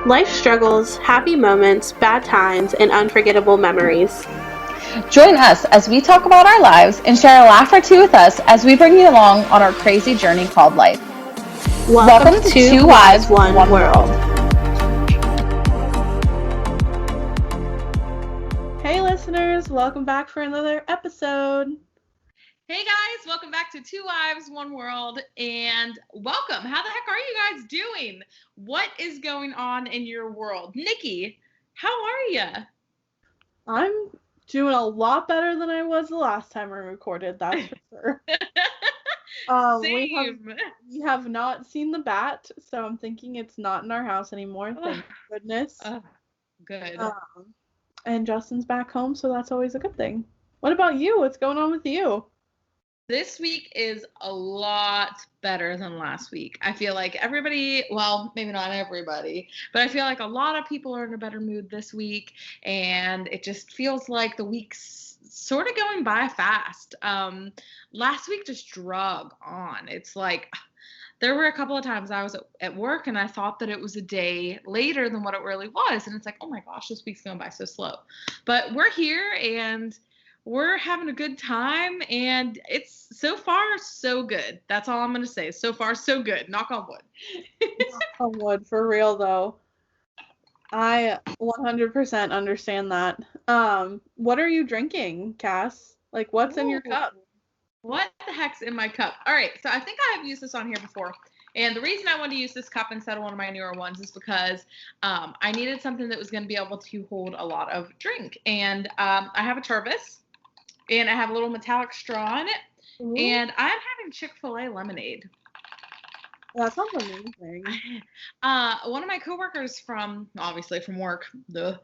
Life struggles, happy moments, bad times, and unforgettable memories. Join us as we talk about our lives and share a laugh or two with us as we bring you along on our crazy journey called life. Welcome Welcome to to Two Two Wives, Wives, One One World. World. Hey listeners, welcome back for another episode. Hey guys, welcome back to Two Wives, One World, and welcome. How the heck are you guys doing? What is going on in your world? Nikki, how are you? I'm doing a lot better than I was the last time we recorded, that's for sure. Same. We have not seen the bat, so I'm thinking it's not in our house anymore, thank goodness. Good. And Justin's back home, so that's always a good thing. What about you? What's going on with you? This week is a lot better than last week. I feel like everybody, well, maybe not everybody, but I feel like a lot of people are in a better mood this week, and it just feels like the week's sort of going by fast. Last week just drug on. It's like there were a couple of times I was at work and I thought that it was a day later than what it really was. And it's like, oh my gosh, this week's going by so slow. But we're here and we're having a good time. And it's so far so good. That's all I'm going to say. So far so good. Knock on wood. Knock on wood, for real though. I 100% understand that. What are you drinking, Cass? Like, what's in your Ooh. cup? What the heck's in my cup? All right, so I think I have used this on here before. And the reason I wanted to use this cup instead of one of my newer ones is because I needed something that was going to be able to hold a lot of drink. And I have a Tervis, and I have a little metallic straw in it. Ooh, And I'm having Chick-fil-A lemonade. that sounds amazing. One of my coworkers obviously from work, duh.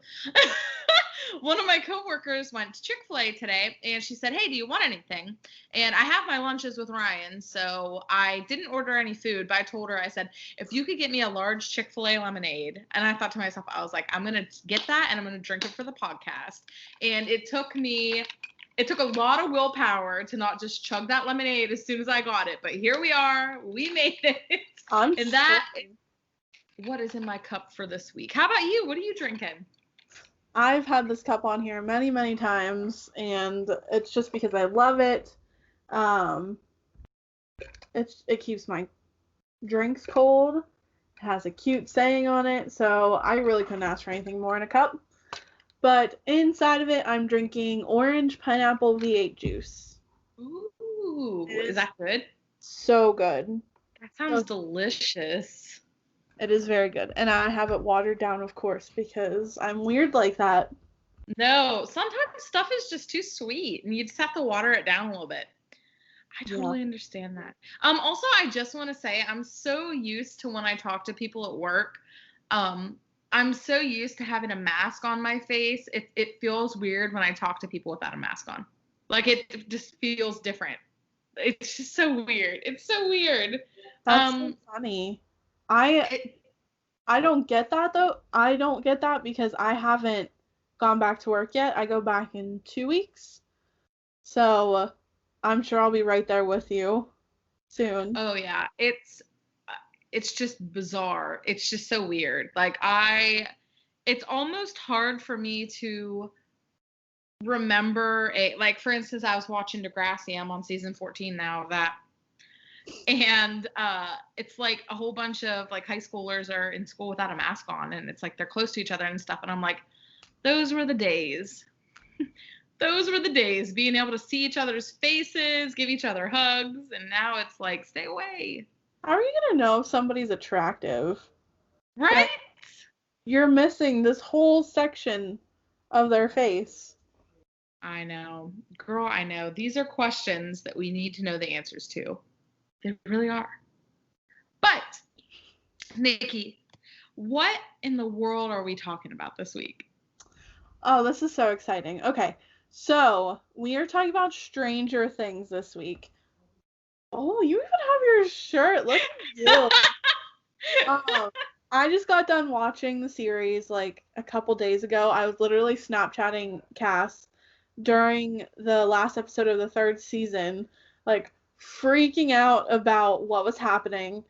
One of my coworkers went to Chick-fil-A today, and she said, hey, do you want anything? And I have my lunches with Ryan, so I didn't order any food, but I told her, I said, if you could get me a large Chick-fil-A lemonade, and I thought to myself, I was like, I'm going to get that, and I'm going to drink it for the podcast. And it took a lot of willpower to not just chug that lemonade as soon as I got it, but here we are. We made it. And that is what is in my cup for this week. How about you? What are you drinking? I've had this cup on here many, many times, and it's just because I love it. Um, it keeps my drinks cold. It has a cute saying on it, so I really couldn't ask for anything more in a cup. But inside of it, I'm drinking orange pineapple V8 juice. Ooh, is that good? So good. That sounds delicious. It is very good. And I have it watered down, of course, because I'm weird like that. No, sometimes stuff is just too sweet and you just have to water it down a little bit. I totally understand that. Also, I just want to say I'm so used to when I talk to people at work. I'm so used to having a mask on my face. It feels weird when I talk to people without a mask on. Like it just feels different. It's just so weird. It's so weird. That's so funny. I don't get that though. I don't get that because I haven't gone back to work yet. I go back in 2 weeks. So I'm sure I'll be right there with you soon. Oh yeah, it's just bizarre. It's just so weird. It's almost hard for me to remember like for instance, I was watching Degrassi. I'm on season 14 now of that. And it's like a whole bunch of like high schoolers are in school without a mask on, and it's like they're close to each other and stuff. And I'm like, those were the days. Those were the days, being able to see each other's faces, give each other hugs, and now it's like, stay away. How are you gonna know if somebody's attractive? Right? Like, you're missing this whole section of their face. I know. Girl, I know. These are questions that we need to know the answers to. They really are. But, Nikki, what in the world are we talking about this week? Oh, this is so exciting. Okay, so we are talking about Stranger Things this week. Oh, you even have your shirt. Look at you. I just got done watching the series like a couple days ago. I was literally Snapchatting Cass during the last episode of the third season, like freaking out about what was happening.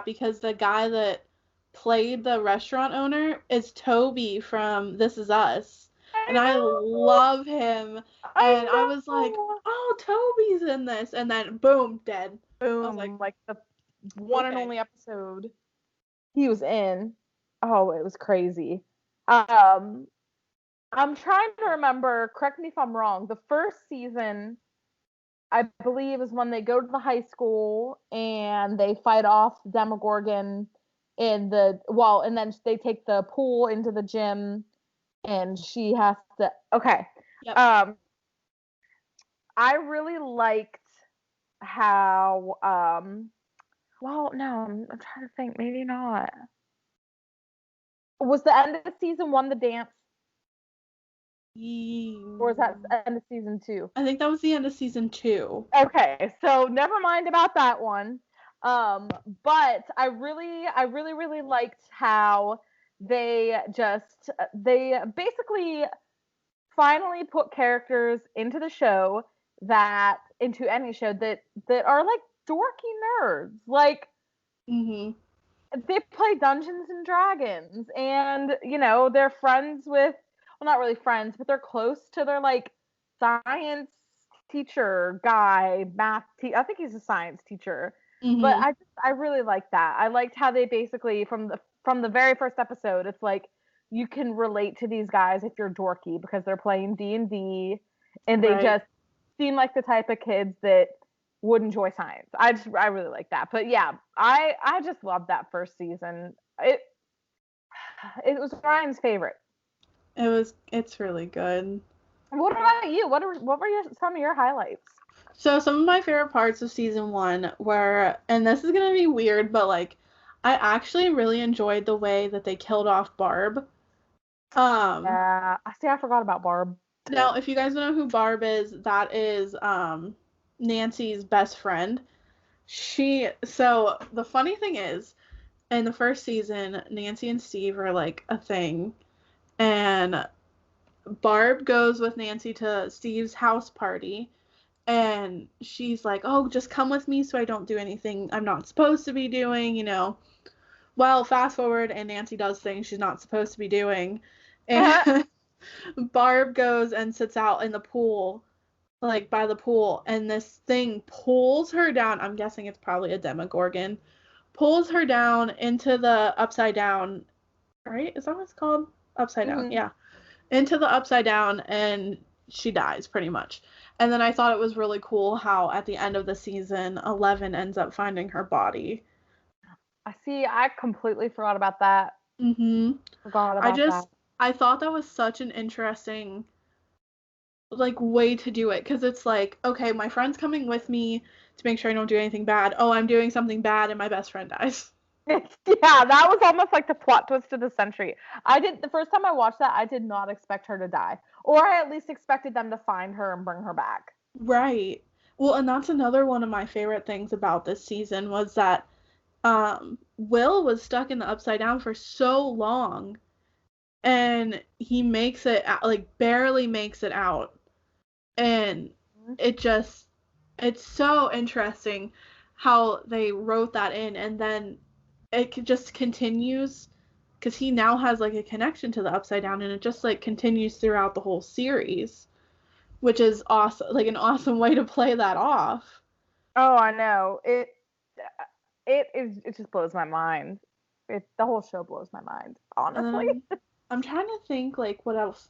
because the guy that played the restaurant owner is Toby from This Is Us. And I love him. And I was like, oh, Toby's in this. And then, boom, dead. Boom, like the one and only episode he was in. Oh, it was crazy. I'm trying to remember, correct me if I'm wrong, the first season, I believe, is when they go to the high school and they fight off Demogorgon and then they take the pool into the gym and she has to, okay. Yep. I really liked how, well, no, I'm trying to think, maybe not. Was the end of season 1 the dance? Or was that the end of season 2? I think that was the end of season 2. Okay, so never mind about that one. But I really liked how they basically finally put characters into the show into any show that are like dorky nerds. Like, they play Dungeons and Dragons, and they're friends with, well, not really friends, but they're close to their like science teacher guy, I think he's a science teacher. But I really liked that. I liked how they basically from the very first episode, it's like you can relate to these guys if you're dorky because they're playing D&D and they just seem like the type of kids that would enjoy science. I really like that. But yeah, I just loved that first season. It was Ryan's favorite. It's really good. What about you? What were some of your highlights? So some of my favorite parts of season 1 were, and this is gonna be weird, but like I actually really enjoyed the way that they killed off Barb. Yeah, I forgot about Barb. Now, if you guys know who Barb is, that is Nancy's best friend. So the funny thing is, in the first season, Nancy and Steve are like a thing, and Barb goes with Nancy to Steve's house party, and she's like, oh, just come with me so I don't do anything I'm not supposed to be doing, Well, fast forward, and Nancy does things she's not supposed to be doing, and Barb goes and sits out in the pool, like by the pool, and this thing pulls her down. I'm guessing it's probably a Demogorgon. Pulls her down into the upside down, right? Is that what it's called? Upside down, yeah. Into the upside down, and she dies pretty much. And then I thought it was really cool how at the end of the season, Eleven ends up finding her body. I completely forgot about that. Forgot about that. I thought that was such an interesting like way to do it, because it's like, okay, my friend's coming with me to make sure I don't do anything bad. Oh, I'm doing something bad and my best friend dies. Yeah, that was almost like the plot twist of the century. The first time I watched that, I did not expect her to die. Or I at least expected them to find her and bring her back. Right. Well, and that's another one of my favorite things about this season was that Will was stuck in the upside down for so long, and he makes it like barely makes it out, and it's so interesting how they wrote that in, and then it just continues because he now has like a connection to the upside down, and it just like continues throughout the whole series, which is awesome, like an awesome way to play that off. Oh, I know. It just blows my mind. The whole show blows my mind, honestly. I'm trying to think like what else.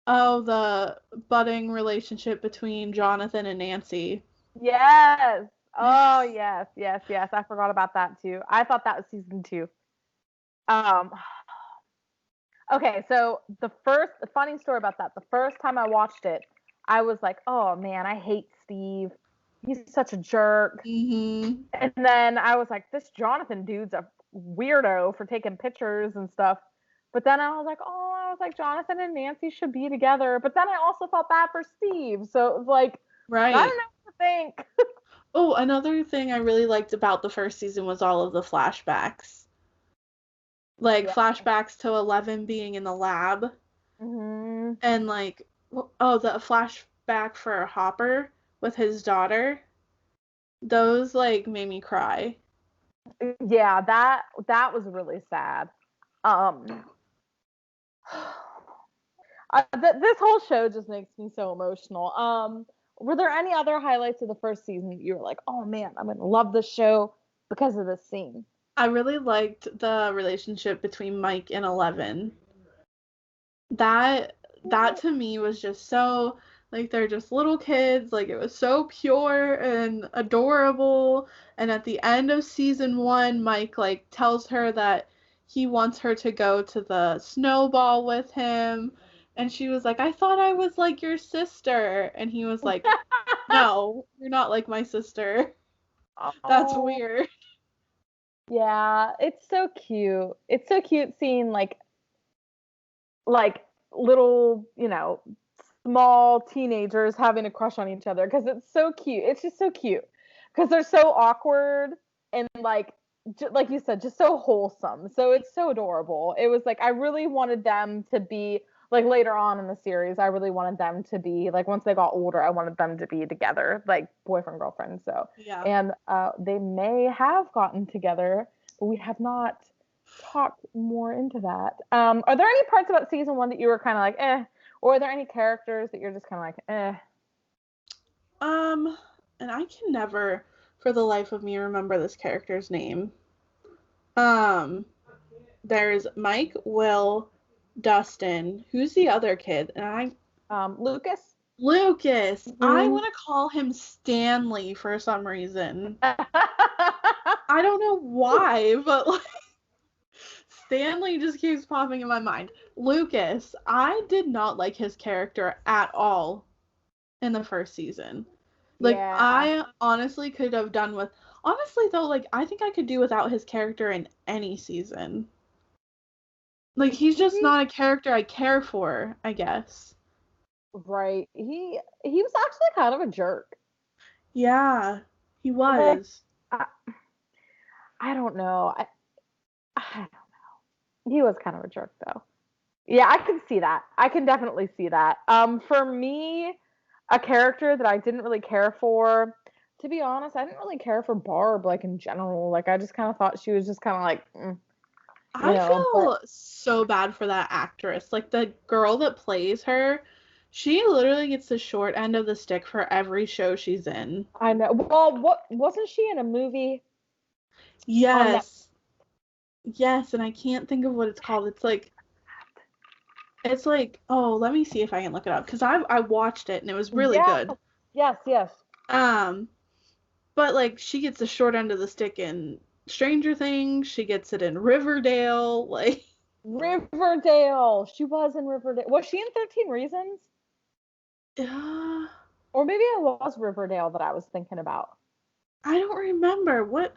Oh, the budding relationship between Jonathan and Nancy. Yes. Oh, yes. I forgot about that too. I thought that was season 2. Okay, so the funny story about that, the first time I watched it, I was like, oh man, I hate Steve. He's such a jerk. And then I was like, this Jonathan dude's a weirdo for taking pictures and stuff. But then I was like, Jonathan and Nancy should be together. But then I also felt bad for Steve. So it was like, right. I don't know what to think. Oh, another thing I really liked about the first season was all of the flashbacks. Like, flashbacks to Eleven being in the lab. And, like, the flashback for Hopper with his daughter. Those, like, made me cry. Yeah, that was really sad. This whole show just makes me so emotional. Were there any other highlights of the first season that you were like, oh man, I'm gonna love this show because of this scene? I really liked the relationship between Mike and Eleven. That to me was just so, like, they're just little kids, like it was so pure and adorable. And at the end of season 1, Mike like tells her that he wants her to go to the snowball with him, and she was like, I thought I was like your sister, and he was like, no, you're not like my sister. That's Oh, weird. yeah, it's so cute. It's so cute seeing like little, small teenagers having a crush on each other because it's so cute. It's just so cute because they're so awkward and like like you said, just so wholesome. So it's so adorable. It was like I really wanted them to be like later on in the series. I really wanted them to be like once they got older. I wanted them to be together, like boyfriend girlfriend. So Yeah. and they may have gotten together, but we have not talk more into that. Are there any parts about season 1 that you were kind of like, eh? Or are there any characters that you're just kind of like, eh? And I can never, for the life of me, remember this character's name. There's Mike, Will, Dustin. Who's the other kid? And Lucas. Lucas. Mm-hmm. I want to call him Stanley for some reason. I don't know why, but like Stanley just keeps popping in my mind. Lucas, I did not like his character at all in the first season. Like, yeah. I honestly could have done with. Honestly, though, like, I think I could do without his character in any season. Like, he's just not a character I care for, I guess. Right. He was actually kind of a jerk. Yeah, he was. I don't know. I don't know. He was kind of a jerk, though. Yeah, I can see that. I can definitely see that. For me, a character that I didn't really care for, to be honest, I didn't really care for Barb, like, in general. Like, I just kind of thought she was just kind of like, I feel so bad for that actress. Like, the girl that plays her, she literally gets the short end of the stick for every show she's in. I know. Well, wasn't she in a movie? Yes. Yes, and I can't think of what it's called. It's like, oh, let me see if I can look it up, because I watched it and it was really good. Yes. But like she gets the short end of the stick in Stranger Things. She gets it in Riverdale. Like Riverdale. She was in Riverdale. Was she in 13 Reasons? Or maybe it was Riverdale that I was thinking about. I don't remember. What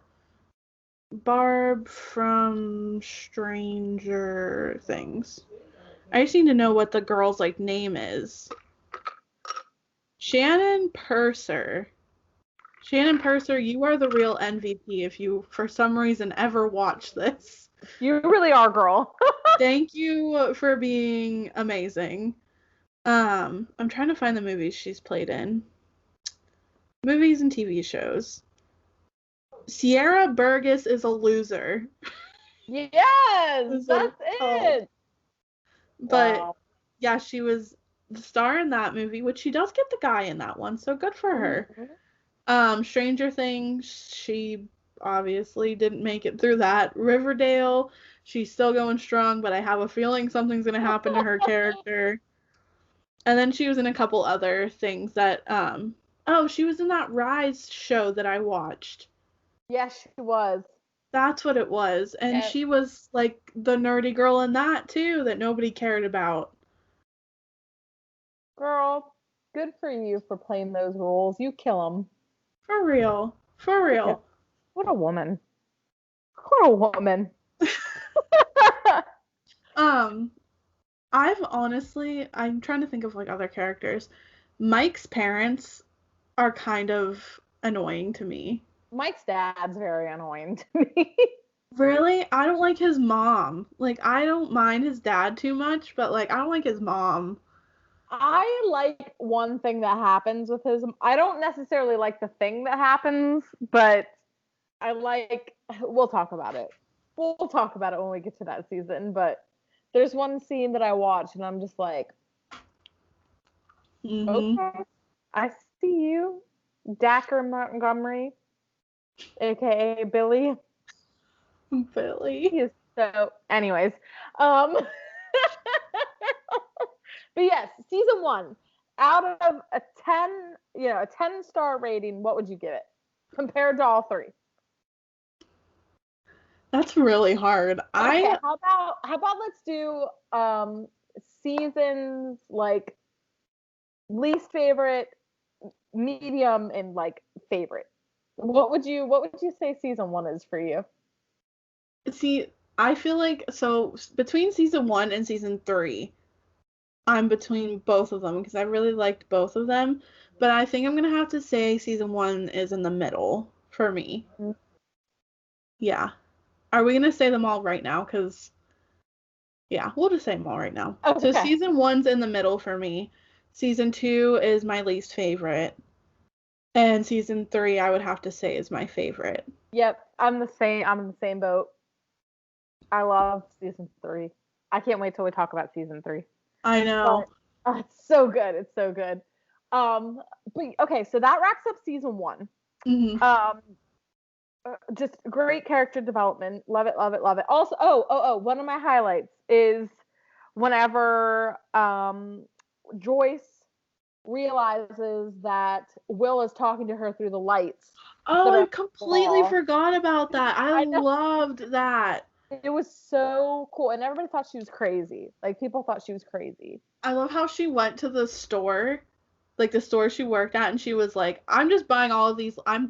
Barb from Stranger Things? I just need to know what the girl's like name is. Shannon Purser. Shannon Purser, you are the real MVP if you, for some reason, ever watch this. You really are, girl. Thank you for being amazing. I'm trying to find the movies she's played in. Movies and TV shows. Sierra Burgess is a loser. Yes, that's it. But wow. Yeah, she was the star in that movie, which she does get the guy in that one, so good for her. Mm-hmm. Stranger Things, she obviously didn't make it through that. Riverdale, she's still going strong, but I have a feeling something's gonna happen to her character. And then she was in a couple other things that she was in that Rise show that I watched. Yes, she was. That's what it was. And yes. She was like the nerdy girl in that too that nobody cared about. Girl, good for you for playing those roles. You kill them. For real. For real. Yeah. What a woman. What a woman. I'm trying to think of like other characters. Mike's parents are kind of annoying to me. Mike's dad's very annoying to me. Really? I don't like his mom. Like, I don't mind his dad too much, but like, I don't like his mom. I like one thing that happens with his. I don't necessarily like the thing that happens, but we'll talk about it. We'll talk about it when we get to that season, but there's one scene that I watched and I'm just like, okay, I see you, Dacker Montgomery, aka Billy. Billy. So, anyways, but yes, season 1, out of a 10, a 10-star rating, what would you give it compared to all 3? That's really hard. Okay, how about let's do seasons like least favorite, medium, and like favorite. What would you say season 1 is for you? See, I feel like so between season 1 and season 3, I'm between both of them because I really liked both of them, but I think I'm gonna have to say season 1 is in the middle for me. Mm-hmm. Yeah. Are we gonna say them all right now? Because yeah, we'll just say them all right now. Okay. So season 1's in the middle for me. Season 2 is my least favorite. And season 3 I would have to say is my favorite. Yep, I'm in the same boat. I love season 3. I can't wait till we talk about season 3. I know. But, it's so good. It's so good. But okay, so that wraps up season 1. Mm-hmm. Just great character development. Love it, love it, love it. Also, one of my highlights is whenever Joyce realizes that Will is talking to her through the lights. Oh, I completely forgot about that. I loved that. It was so cool, and everybody thought she was crazy. Like, people thought she was crazy. I love how she went to the store, like the store she worked at, and she was like, I'm just buying all of these. I'm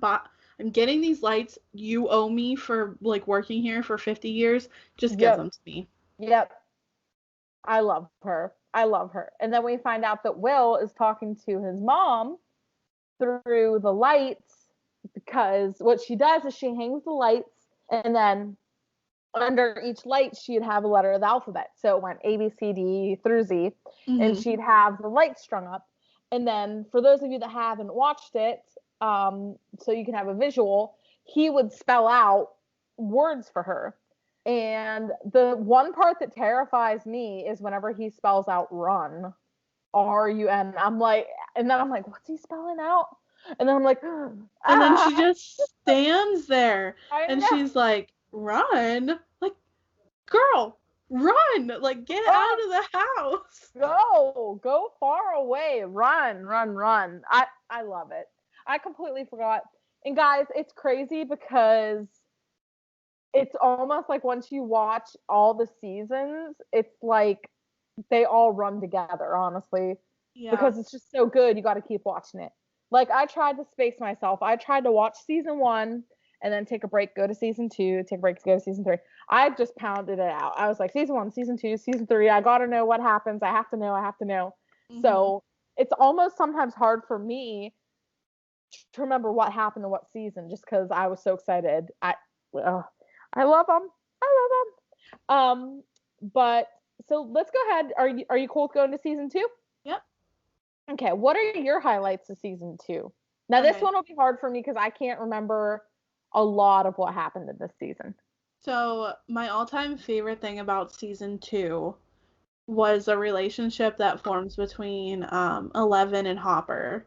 getting these lights. You owe me for, like, working here for 50 years. Just give them to me. Yep. I love her. And then we find out that Will is talking to his mom through the lights, because what she does is she hangs the lights, and then under each light she'd have a letter of the alphabet. So it went A, B, C, D through Z, and she'd have the lights strung up. And then for those of you that haven't watched it, so you can have a visual, he would spell out words for her. And the one part that terrifies me is whenever he spells out run, R-U-N. I'm like, what's he spelling out? And then I'm like, and then she just stands there and she's like, run? Like, girl, run! Like, get out of the house. Go far away. Run. I love it. I completely forgot. And guys, it's crazy because it's almost like once you watch all the seasons, it's like they all run together, honestly. Yeah. Because it's just so good, you got to keep watching it. Like, I tried to space myself. I tried to watch season 1 and then take a break, go to season 2, take a break, go to season 3. I just pounded it out. I was like, season 1, season 2, season 3. I got to know what happens. I have to know. Mm-hmm. So it's almost sometimes hard for me to remember what happened in what season, just because I was so excited. I love them. But so let's go ahead. Are you cool with going to season 2? Yep. Okay. What are your highlights of season 2? Now, this one will be hard for me because I can't remember a lot of what happened in this season. So my all-time favorite thing about season 2 was a relationship that forms between Eleven and Hopper.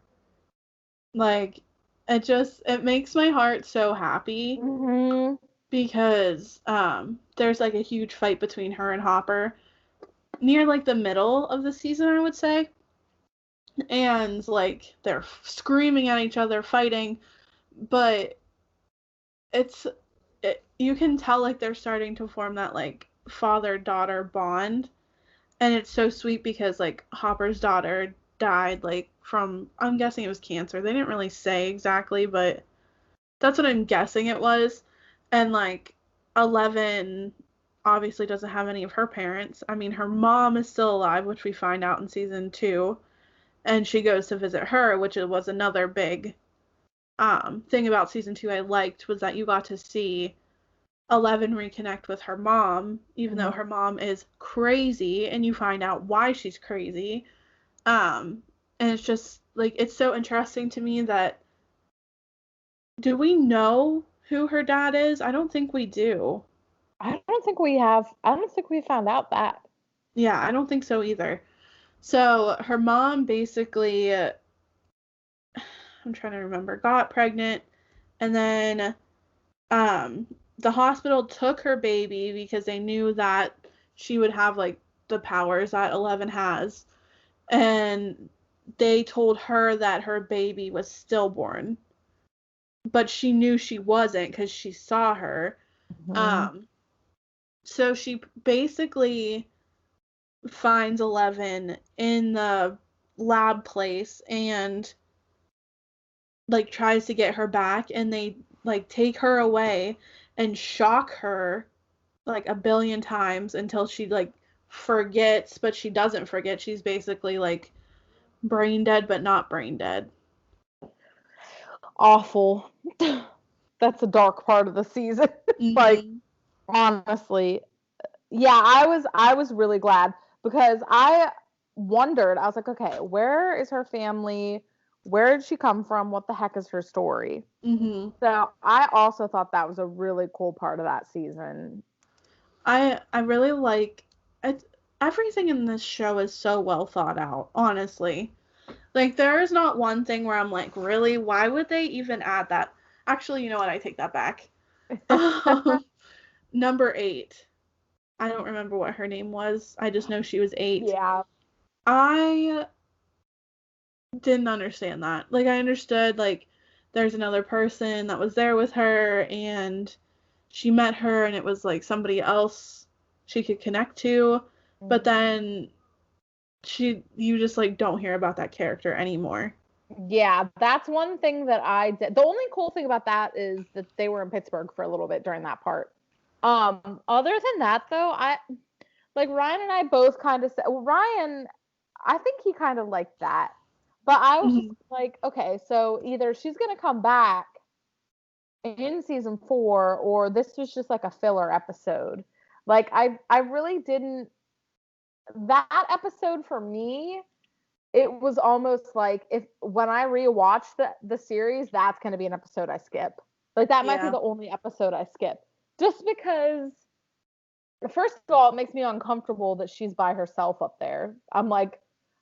Like, it makes my heart so happy. Mm-hmm. Because there's, like, a huge fight between her and Hopper near, like, the middle of the season, I would say. And, like, they're screaming at each other, fighting. But you can tell, like, they're starting to form that, like, father-daughter bond. And it's so sweet because, like, Hopper's daughter died, like, from, I'm guessing it was cancer. They didn't really say exactly, but that's what I'm guessing it was. And, like, Eleven obviously doesn't have any of her parents. I mean, her mom is still alive, which we find out in season 2. And she goes to visit her, which was another big thing about season 2 I liked, was that you got to see Eleven reconnect with her mom, even though her mom is crazy, and you find out why she's crazy. And it's just, like, it's so interesting to me that, do we know who her dad is? I don't think we do. I don't think we found out that. Yeah, I don't think so either. So her mom basically, I'm trying to remember, got pregnant, and then the hospital took her baby because they knew that she would have like the powers that Eleven has, and they told her that her baby was stillborn, but she knew she wasn't because she saw her. So she basically finds Eleven in the lab place and like tries to get her back, and they like take her away and shock her like a billion times until she like forgets, but she doesn't forget. She's basically like brain dead but not brain dead. Awful. That's a dark part of the season. Like, honestly. Yeah, I was really glad because I wondered. I was like, okay, where is her family? Where did she come from? What the heck is her story? So I also thought that was a really cool part of that season. I really like it. Everything in this show is so well thought out, honestly. Like, there is not one thing where I'm like, really? Why would they even add that? Actually, you know what? I take that back. Number 8. I don't remember what her name was. I just know she was 8. Yeah. I didn't understand that. Like, I understood, like, there's another person that was there with her, and she met her, and it was, like, somebody else she could connect to. But then you just, like, don't hear about that character anymore. Yeah, that's one thing that I did. The only cool thing about that is that they were in Pittsburgh for a little bit during that part. Other than that, though, like Ryan and I both kind of said, well, Ryan, I think he kind of liked that. But I was just like, okay, so either she's going to come back in season 4 or this was just like a filler episode. Like, I really didn't. That episode for me, it was almost like if when I rewatch the series, that's going to be an episode I skip. Like, that might be the only episode I skip. Just because, first of all, it makes me uncomfortable that she's by herself up there. I'm like,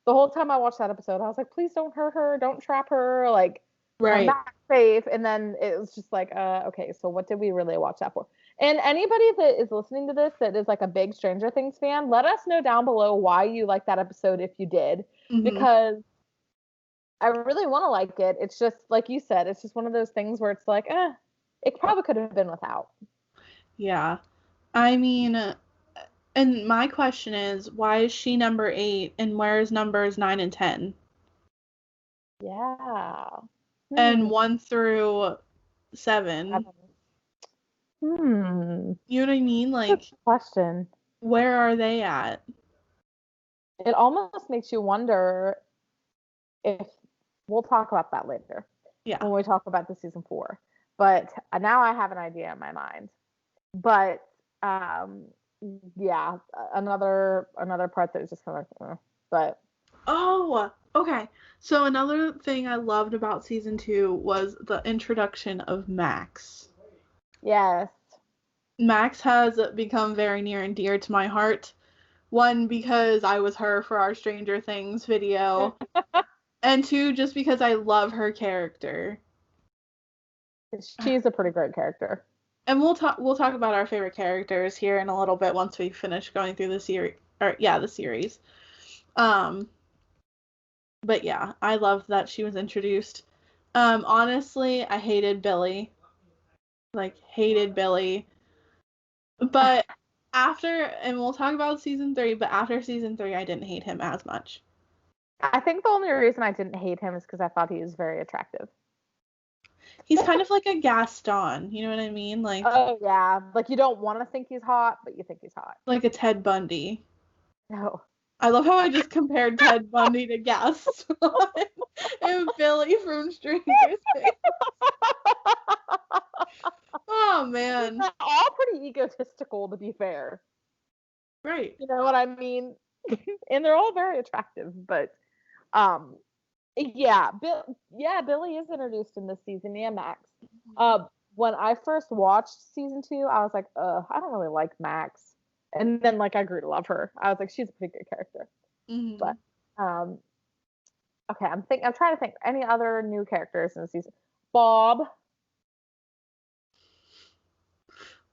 the whole time I watched that episode, I was like, please don't hurt her, don't trap her, like, come back safe. And then it was just like, okay, so what did we really watch that for? And anybody that is listening to this that is like a big Stranger Things fan, let us know down below why you liked that episode if you did. Because I really want to like it. It's just, like you said, it's just one of those things where it's like, it probably could have been without. Yeah. I mean, and my question is, why is she number 8 and where's numbers 9 and 10? Yeah. And 1 through 7. You know what I mean? Like, good question. Where are they at? It almost makes you wonder if we'll talk about that later. Yeah. When we talk about the season 4. But now I have an idea in my mind. But yeah, another part that is just kind of but oh, okay. So another thing I loved about season 2 was the introduction of Max. Yes. Max has become very near and dear to my heart. 1, because I was her for our Stranger Things video. And 2, just because I love her character. She's a pretty great character. And we'll talk about our favorite characters here in a little bit once we finish going through the series. The series. But yeah, I loved that she was introduced. Honestly, I hated Billy. Like, hated Billy. But after, and we'll talk about season 3, but after season 3, I didn't hate him as much. I think the only reason I didn't hate him is because I thought he was very attractive. He's kind of like a Gaston, you know what I mean? Like, oh yeah, like you don't want to think he's hot, but you think he's hot. Like a Ted Bundy. No. I love how I just compared Ted Bundy to Gaston and Billy from Stranger Things. Oh man. They're all pretty egotistical, to be fair. Right. You know what I mean? And they're all very attractive, but yeah, Billy is introduced in this season, and Max. when I first watched season 2, I was like, I don't really like Max. And then like I grew to love her. I was like, she's a pretty good character. Mm-hmm. But okay, I'm trying to think any other new characters in the season. Bob.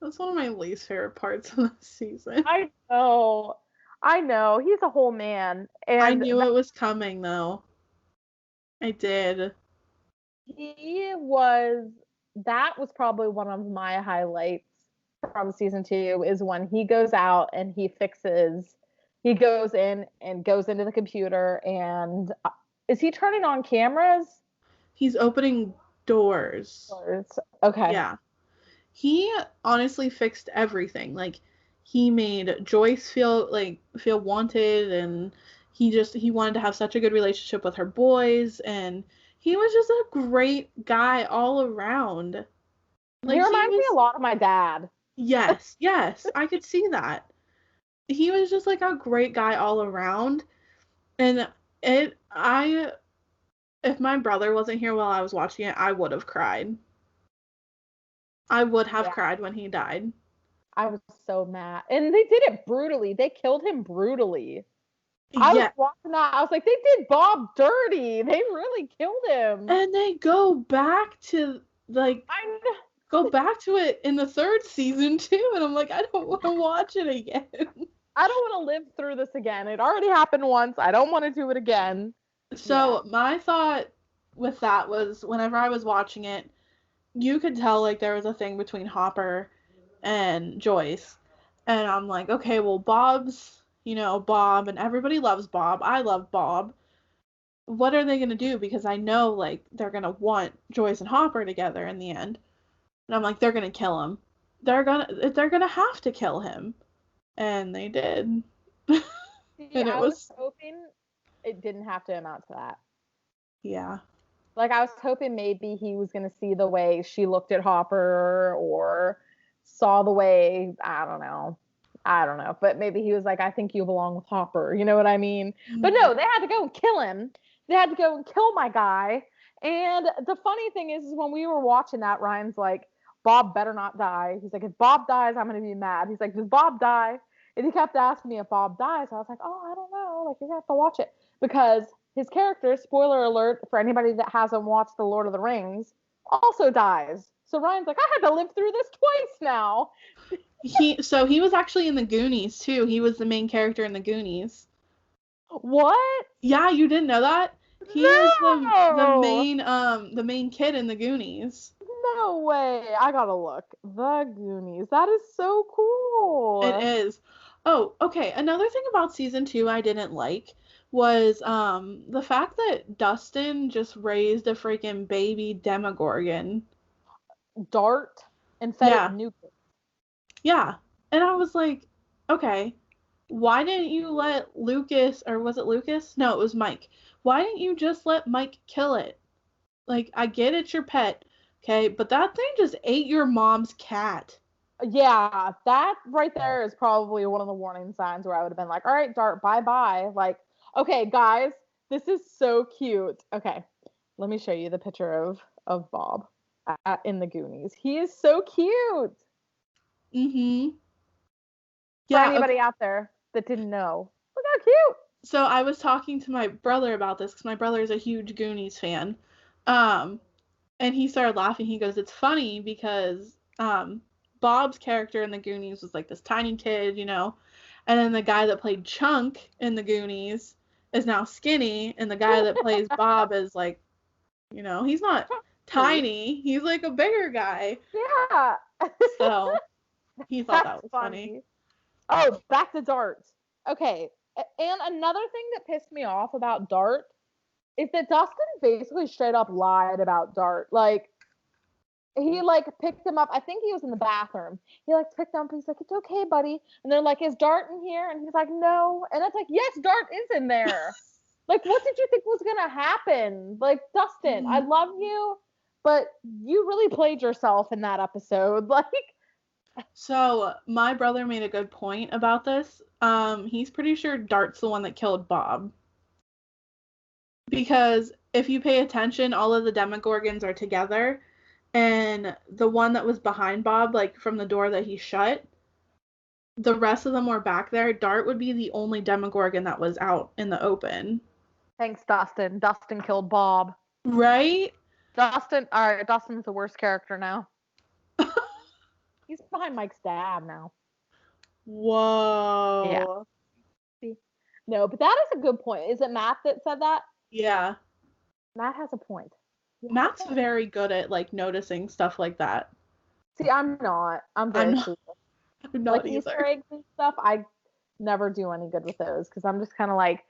That's one of my least favorite parts of the season. I know. He's a whole man. And I knew it was coming though. I did. That was probably one of my highlights from season 2 is when he goes out and he goes in and goes into the computer and is he turning on cameras? He's opening doors. Okay. Yeah. He honestly fixed everything. Like he made Joyce feel wanted, and he wanted to have such a good relationship with her boys, and he was just a great guy all around. Like, he reminds me a lot of my dad. Yes, I could see that. He was just like a great guy all around, and if my brother wasn't here while I was watching it, I would have cried. I would have cried when he died. I was so mad. And they did it brutally. They killed him brutally. I was watching that. I was like, they did Bob dirty. They really killed him. And they go back to it in the 3rd season too. And I'm like, I don't want to watch it again. I don't want to live through this again. It already happened once. I don't want to do it again. So my thought with that was whenever I was watching it, you could tell like there was a thing between Hopper and Joyce. And I'm like, okay, well, Bob's, Bob, and everybody loves Bob. I love Bob. What are they going to do? Because I know, like, they're going to want Joyce and Hopper together in the end. And I'm like, they're going to kill him. They're going to have to kill him. And they did. And I was hoping it didn't have to amount to that. Yeah. Like, I was hoping maybe he was going to see the way she looked at Hopper or saw the way, I don't know. But maybe he was like, I think you belong with Hopper. You know what I mean? Mm-hmm. But no, they had to go and kill him. They had to go and kill my guy. And the funny thing is when we were watching that, Ryan's like, Bob better not die. He's like, if Bob dies, I'm going to be mad. He's like, does Bob die? And he kept asking me if Bob dies. I was like, oh, I don't know. Like, you're going to have to watch it. Because his character, spoiler alert for anybody that hasn't watched The Lord of the Rings, also dies. So Ryan's like, I had to live through this twice now. He was actually in the Goonies too. He was the main character in the Goonies. What? Yeah, you didn't know that? He is the main kid in the Goonies. No way. I gotta look. The Goonies. That is so cool. It is. Oh, okay. Another thing about season 2 I didn't like was the fact that Dustin just raised a freaking baby Demogorgon. Dart and fed it nucleus. Yeah. And I was like, okay, why didn't you let Lucas, or was it Lucas? No, it was Mike. Why didn't you just let Mike kill it? Like, I get it's your pet, okay, but that thing just ate your mom's cat. Yeah, that right there is probably one of the warning signs where I would have been like, all right, Dart, bye-bye. Like, okay, guys, this is so cute. Okay, let me show you the picture of Bob in the Goonies. He is so cute. Mm-hmm. Yeah. For anybody out there that didn't know, look how cute. So I was talking to my brother about this because my brother is a huge Goonies fan. And he started laughing. He goes, it's funny because Bob's character in the Goonies was like this tiny kid, and then the guy that played Chunk in the Goonies is now skinny, and the guy that plays Bob is like, he's not tiny. He's like a bigger guy. Yeah. So he thought that was funny. Oh, back to Dart. Okay. And another thing that pissed me off about Dart is that Dustin basically straight up lied about Dart. Like, he, picked him up. I think he was in the bathroom. He, picked him up. He's like, it's okay, buddy. And they're like, is Dart in here? And he's like, no. And it's like, yes, Dart is in there. What did you think was going to happen? Dustin, I love you, but you really played yourself in that episode. So, my brother made a good point about this. He's pretty sure Dart's the one that killed Bob. Because if you pay attention, all of the Demogorgons are together. and the one that was behind Bob, like from the door that he shut, the rest of them were back there. Dart would be the only Demogorgon that was out in the open. Thanks, Dustin. Dustin killed Bob. Right? Dustin, alright, Dustin's the worst character now. He's behind Mike's dad now. Whoa. Yeah. See? No, but that is a good point. Is it Matt that said that? Yeah. Matt has a point. Matt's very good at like noticing stuff like that. See, I'm not. I'm very clueless. I'm not like either. Easter eggs and stuff, I never do any good with those because I'm just kind of like,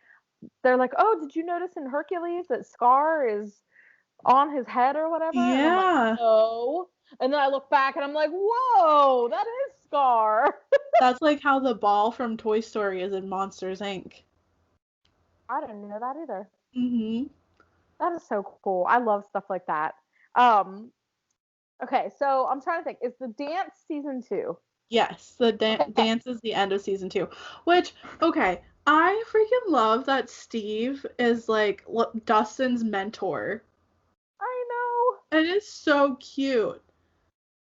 they're like, oh, did you notice in Hercules that Scar is on his head or whatever? Yeah. And I'm like, no. And then I look back and I'm like, whoa, that is Scar. That's like how the ball from Toy Story is in Monsters, Inc. I didn't know that either. Mm-hmm. That is so cool. I love stuff like that. Okay, so I'm trying to think. Is the dance season 2? Yes, the dance is the end of season 2. Which, okay, I freaking love that Steve is like Dustin's mentor. I know. It is so cute.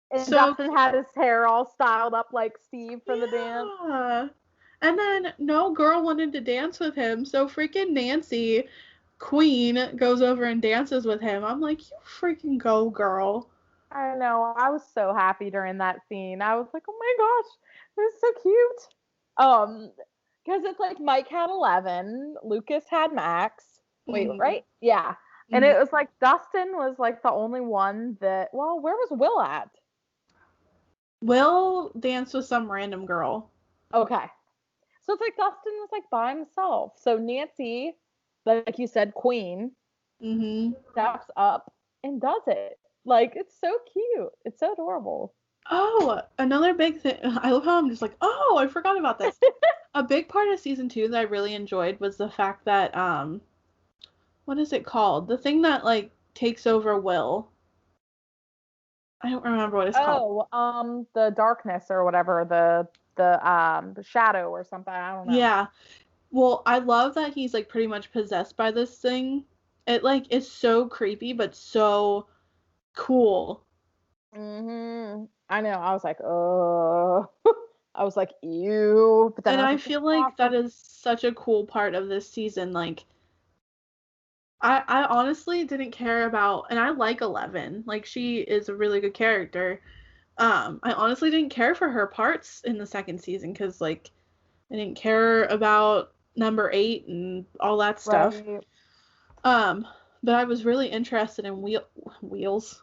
And so Dustin had his hair all styled up like Steve for the dance. And then no girl wanted to dance with him, so freaking Nancy, Queen, goes over and dances with him. I'm like, you freaking go, girl. I know. I was so happy during that scene. I was like, oh my gosh, it was so cute. Because it's like Mike had 11, Lucas had Max. Wait, right? Yeah. And it was like Dustin was like the only one that, well, where was Will at? Will danced with some random girl. Okay. So it's like Dustin was like by himself. So Nancy, like you said, Queen, steps up and does it. Like, it's so cute. It's so adorable. Oh, another big thing. I love how I'm just like, oh, I forgot about this. A big part of season 2 that I really enjoyed was the fact that, what is it called? The thing that, like, takes over Will. I don't remember what it's called. Oh, the darkness or whatever, the shadow or something. I don't know. Yeah. Well, I love that he's, like, pretty much possessed by this thing. It, like, is so creepy, but so cool. I know. I was like, oh. I was like, ew. But then I feel like that is such a cool part of this season. Like, I honestly didn't care about, and I like 11. Like, she is a really good character. I honestly didn't care for her parts in the second season because, like, I didn't care about number 8 and all that stuff. Right. But I was really interested in Wheels.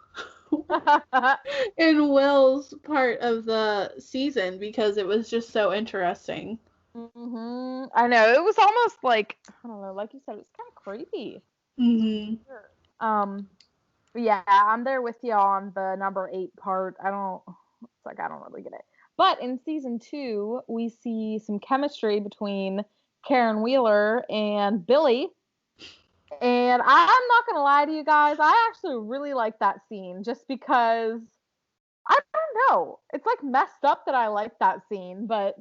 in Will's part of the season because it was just so interesting. I know. It was almost like, I don't know, like you said, it's kind of creepy. Yeah, I'm there with you on the number 8 part. I don't really get it. But in season 2, we see some chemistry between Karen Wheeler and Billy. And I'm not going to lie to you guys, I actually really like that scene just because, I don't know, it's like messed up that I like that scene, but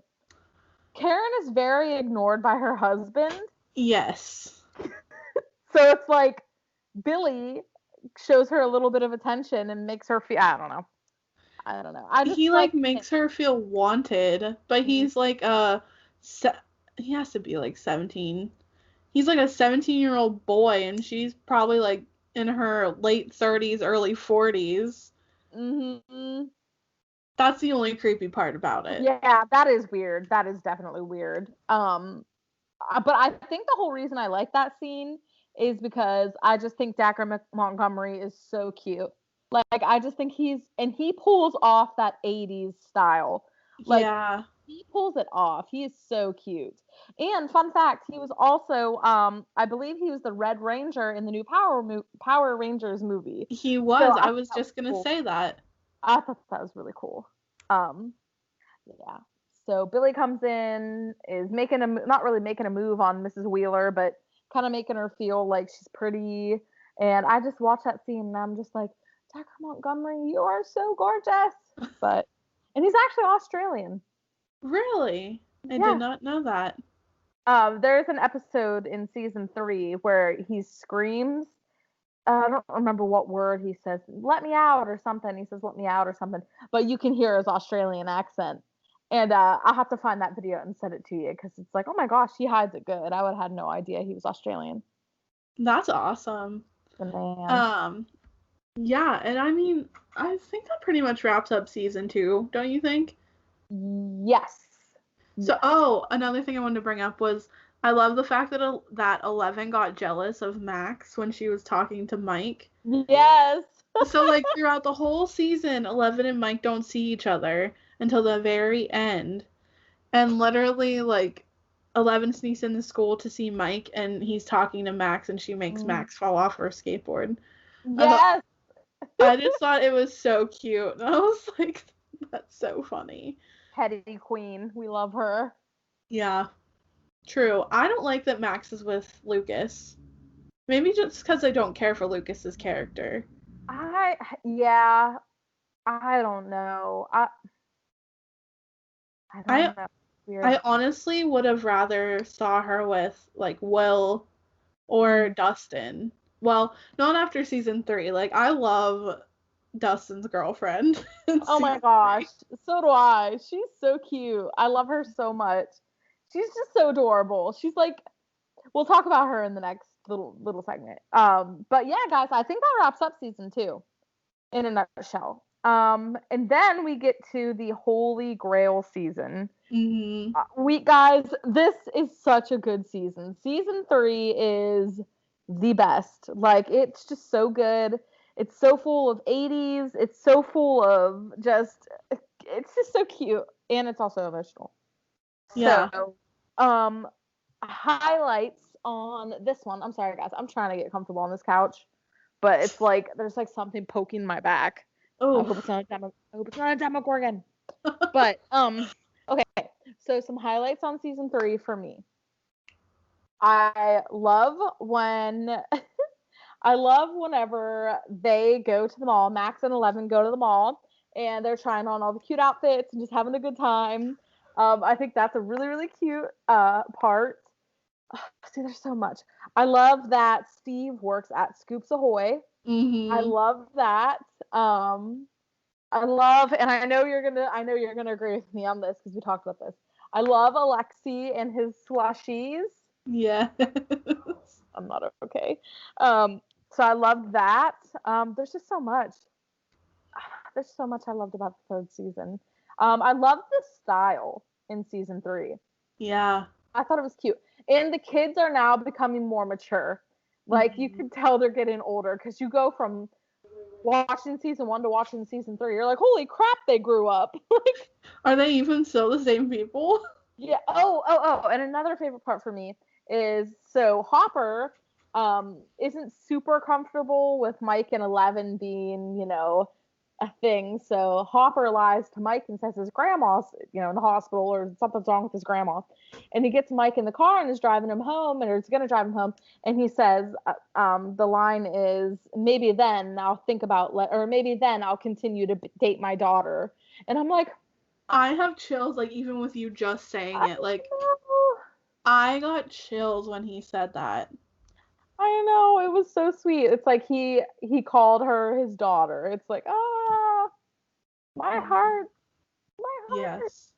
Karen is very ignored by her husband. Yes. So it's like Billy shows her a little bit of attention and makes her feel, I don't know. He like makes her feel wanted, but he's like he has to be like 17. He's like a 17-year-old boy, and she's probably like in her late 30s, early 40s. That's the only creepy part about it. Yeah, that is weird. That is definitely weird. But I think the whole reason I like that scene is because I just think Dacre Montgomery is so cute. Like, I just think he pulls off that 80s style. Like, yeah. He pulls it off. He is so cute. And fun fact, he was also, I believe he was the Red Ranger in the new Power Rangers movie. He was. So I was just going to say that. I thought that was really cool. Yeah. So Billy comes in, is not really making a move on Mrs. Wheeler, but kind of making her feel like she's pretty. And I just watched that scene and I'm just like, Dacre Montgomery, you are so gorgeous. And he's actually Australian. Really? I did not know that. There's an episode in season 3 where he screams I don't remember what word he says. Let me out or something. He says let me out or something. But you can hear his Australian accent. And I'll have to find that video and send it to you because it's like, oh my gosh, he hides it good. I would have had no idea he was Australian. That's awesome. The man. Yeah, and I mean, I think that pretty much wraps up season 2, don't you think? Yes. So, another thing I wanted to bring up was I love the fact that 11 got jealous of Max when she was talking to Mike. Yes. So, like, throughout the whole season, 11 and Mike don't see each other until the very end. And literally, like, 11 sneaks into school to see Mike, and he's talking to Max, and she makes Max fall off her skateboard. Yes. I just thought it was so cute. And I was like, that's so funny. Petty queen. We love her. Yeah. True. I don't like that Max is with Lucas. Maybe just because I don't care for Lucas's character. I don't know. I don't know. Weird. I honestly would have rather saw her with, like, Will or Dustin. Well, not after season 3. Like, I love Dustin's girlfriend. Oh my gosh. So do I. She's so cute. I love her so much. She's just so adorable. She's like, we'll talk about her in the next little segment. But yeah, guys, I think that wraps up season 2 in a nutshell. And then we get to the Holy Grail season. Guys, this is such a good season. Season 3 is the best. Like, it's just so good. It's so full of 80s. It's so full of it's just so cute. And it's also emotional. Yeah. So, highlights on this one. I'm sorry, guys. I'm trying to get comfortable on this couch, but it's like there's like something poking my back. Oh, I hope it's not a Demogorgon. But okay. So some highlights on season 3 for me. I love whenever they go to the mall. Max and 11 go to the mall, and they're trying on all the cute outfits and just having a good time. I think that's a really, really cute part. See, there's so much. I love that Steve works at Scoops Ahoy. I love that. I love, and I know you're gonna agree with me on this because we talked about this. I love Alexi and his slushies. Yeah. I'm not okay. So I loved that. There's just so much. There's so much I loved about the 3rd season. I love the style in season 3. Yeah. I thought it was cute. And the kids are now becoming more mature. Like, you can tell they're getting older because you go from watching season 1 to watching season 3. You're like, holy crap, they grew up. Like, are they even still the same people? Yeah. Oh. And another favorite part for me is, so Hopper isn't super comfortable with Mike and 11 being, a thing. So Hopper lies to Mike and says his grandma's, in the hospital or something's wrong with his grandma. And he gets Mike in the car and is driving him home, or is going to drive him home. And he says, the line is, maybe then I'll think about, or maybe then I'll continue to date my daughter. And I'm like, I have chills, like, even with you just saying it. Like, I got chills when he said that. I know, it was so sweet. It's like he called her his daughter. It's like, my heart. Yes.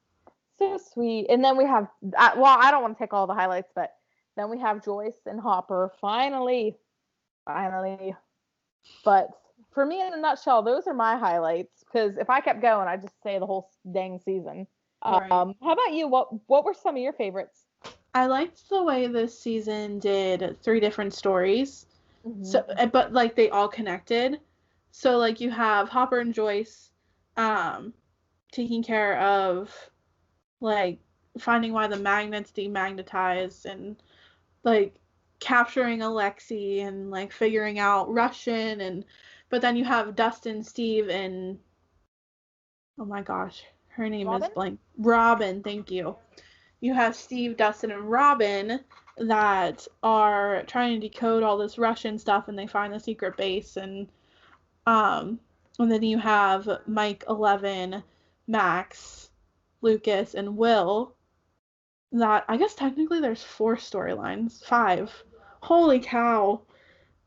So sweet. And then we have, I don't want to take all the highlights, but then we have Joyce and Hopper finally. But for me, in a nutshell, those are my highlights. Because if I kept going, I'd just say the whole dang season. Right. How about you? What were some of your favorites? I liked the way this season did 3 different stories. So, but like they all connected. So like you have Hopper and Joyce taking care of like finding why the magnets demagnetized and like capturing Alexi and like figuring out Russian, but then you have Dustin, Steve, and oh my gosh, her name Robin? is blank. Robin, thank you. You have Steve, Dustin, and Robin that are trying to decode all this Russian stuff, and they find the secret base, and then you have Mike, 11, Max, Lucas, and Will. That, I guess technically there's 4 storylines. 5. Holy cow.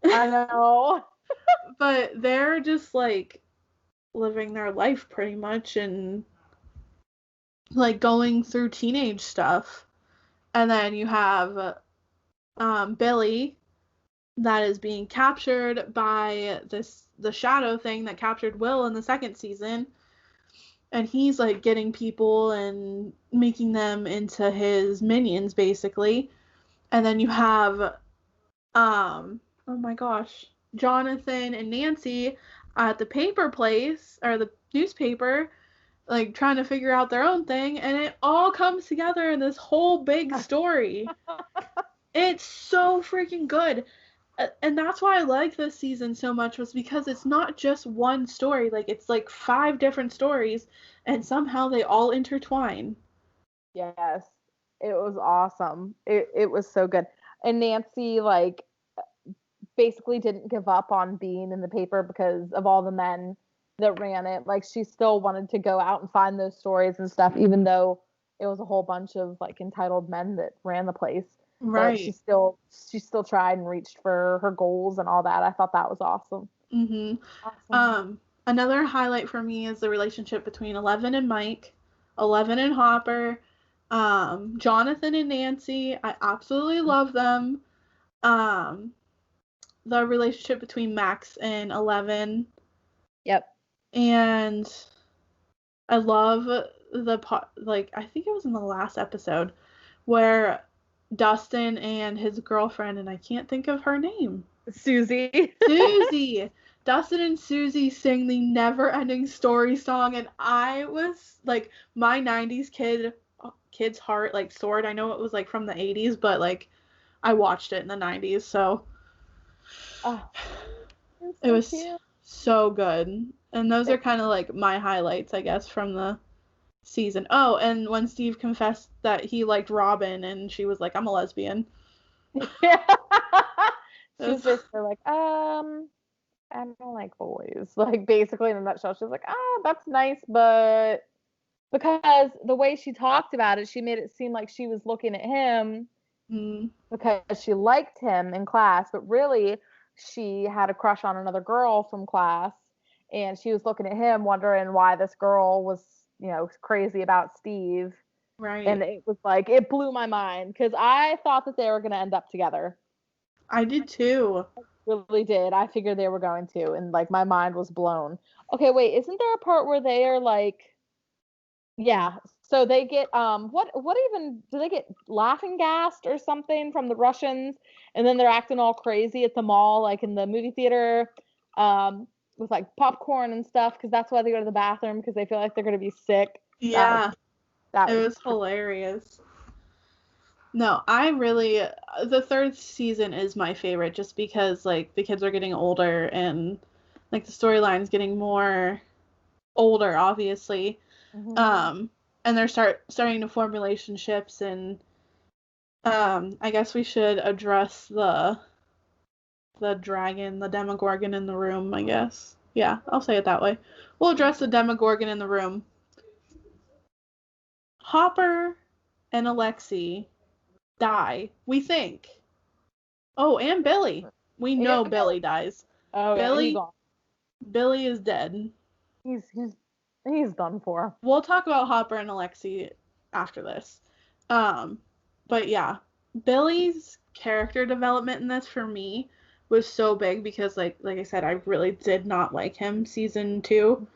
I know. But they're just like living their life pretty much and like going through teenage stuff. And then you have Billy that is being captured by the shadow thing that captured Will in the second season. And he's like getting people and making them into his minions basically. And then you have oh my gosh, Jonathan and Nancy at the paper place or the newspaper, like trying to figure out their own thing, and it all comes together in this whole big story. It's so freaking good. And that's why I like this season so much, was because it's not just one story. Like, it's like 5 different stories, and somehow they all intertwine. Yes, it was awesome. It was so good. And Nancy, like, basically didn't give up on being in the paper because of all the men that ran it. Like, she still wanted to go out and find those stories and stuff, even though it was a whole bunch of like entitled men that ran the place. Right. But she still tried and reached for her goals and all that. I thought that was awesome. Awesome. Another highlight for me is the relationship between Eleven and Mike, Eleven and Hopper, Jonathan and Nancy. I absolutely love them. The relationship between Max and Eleven. Yep. And I love the part, like, I think it was in the last episode where Dustin and his girlfriend, and I can't think of her name. Susie. Susie. Dustin and Susie sing the Never Ending Story song, and I was like, my 90s kid's heart like soared. I know it was like from the 80s, but like I watched it in the 90s, so it was so good. And those are kind of like my highlights, I guess, from the season. Oh, and when Steve confessed that he liked Robin, and she was like, I'm a lesbian. Yeah. She was basically like, I don't like boys. Like, basically in a nutshell, she was like, that's nice, but because the way she talked about it, she made it seem like she was looking at him because she liked him in class, but really she had a crush on another girl from class, and she was looking at him wondering why this girl was, crazy about Steve. Right. And it was like, it blew my mind because I thought that they were going to end up together. I did too. I really did. I figured they were going to, and like my mind was blown. Okay, wait, isn't there a part where they are like, yeah, so they get what even do they get laughing gassed or something from the Russians, and then they're acting all crazy at the mall, like in the movie theater, with like popcorn and stuff, because that's why they go to the bathroom, because they feel like they're gonna be sick. Yeah, it was hilarious. No, I really, the third season is my favorite, just because like the kids are getting older and like the storyline's getting more older, obviously. And they're starting to form relationships, and I guess we should address the dragon, the Demogorgon in the room, I guess. Yeah, I'll say it that way. We'll address the Demogorgon in the room. Hopper and Alexei die, we think. Oh, and Billy. We know Billy dies. Oh, Billy, yeah, Billy is dead. He's done for. We'll talk about Hopper and Alexei after this. But yeah, Billy's character development in this for me was so big because like I said, I really did not like him season 2.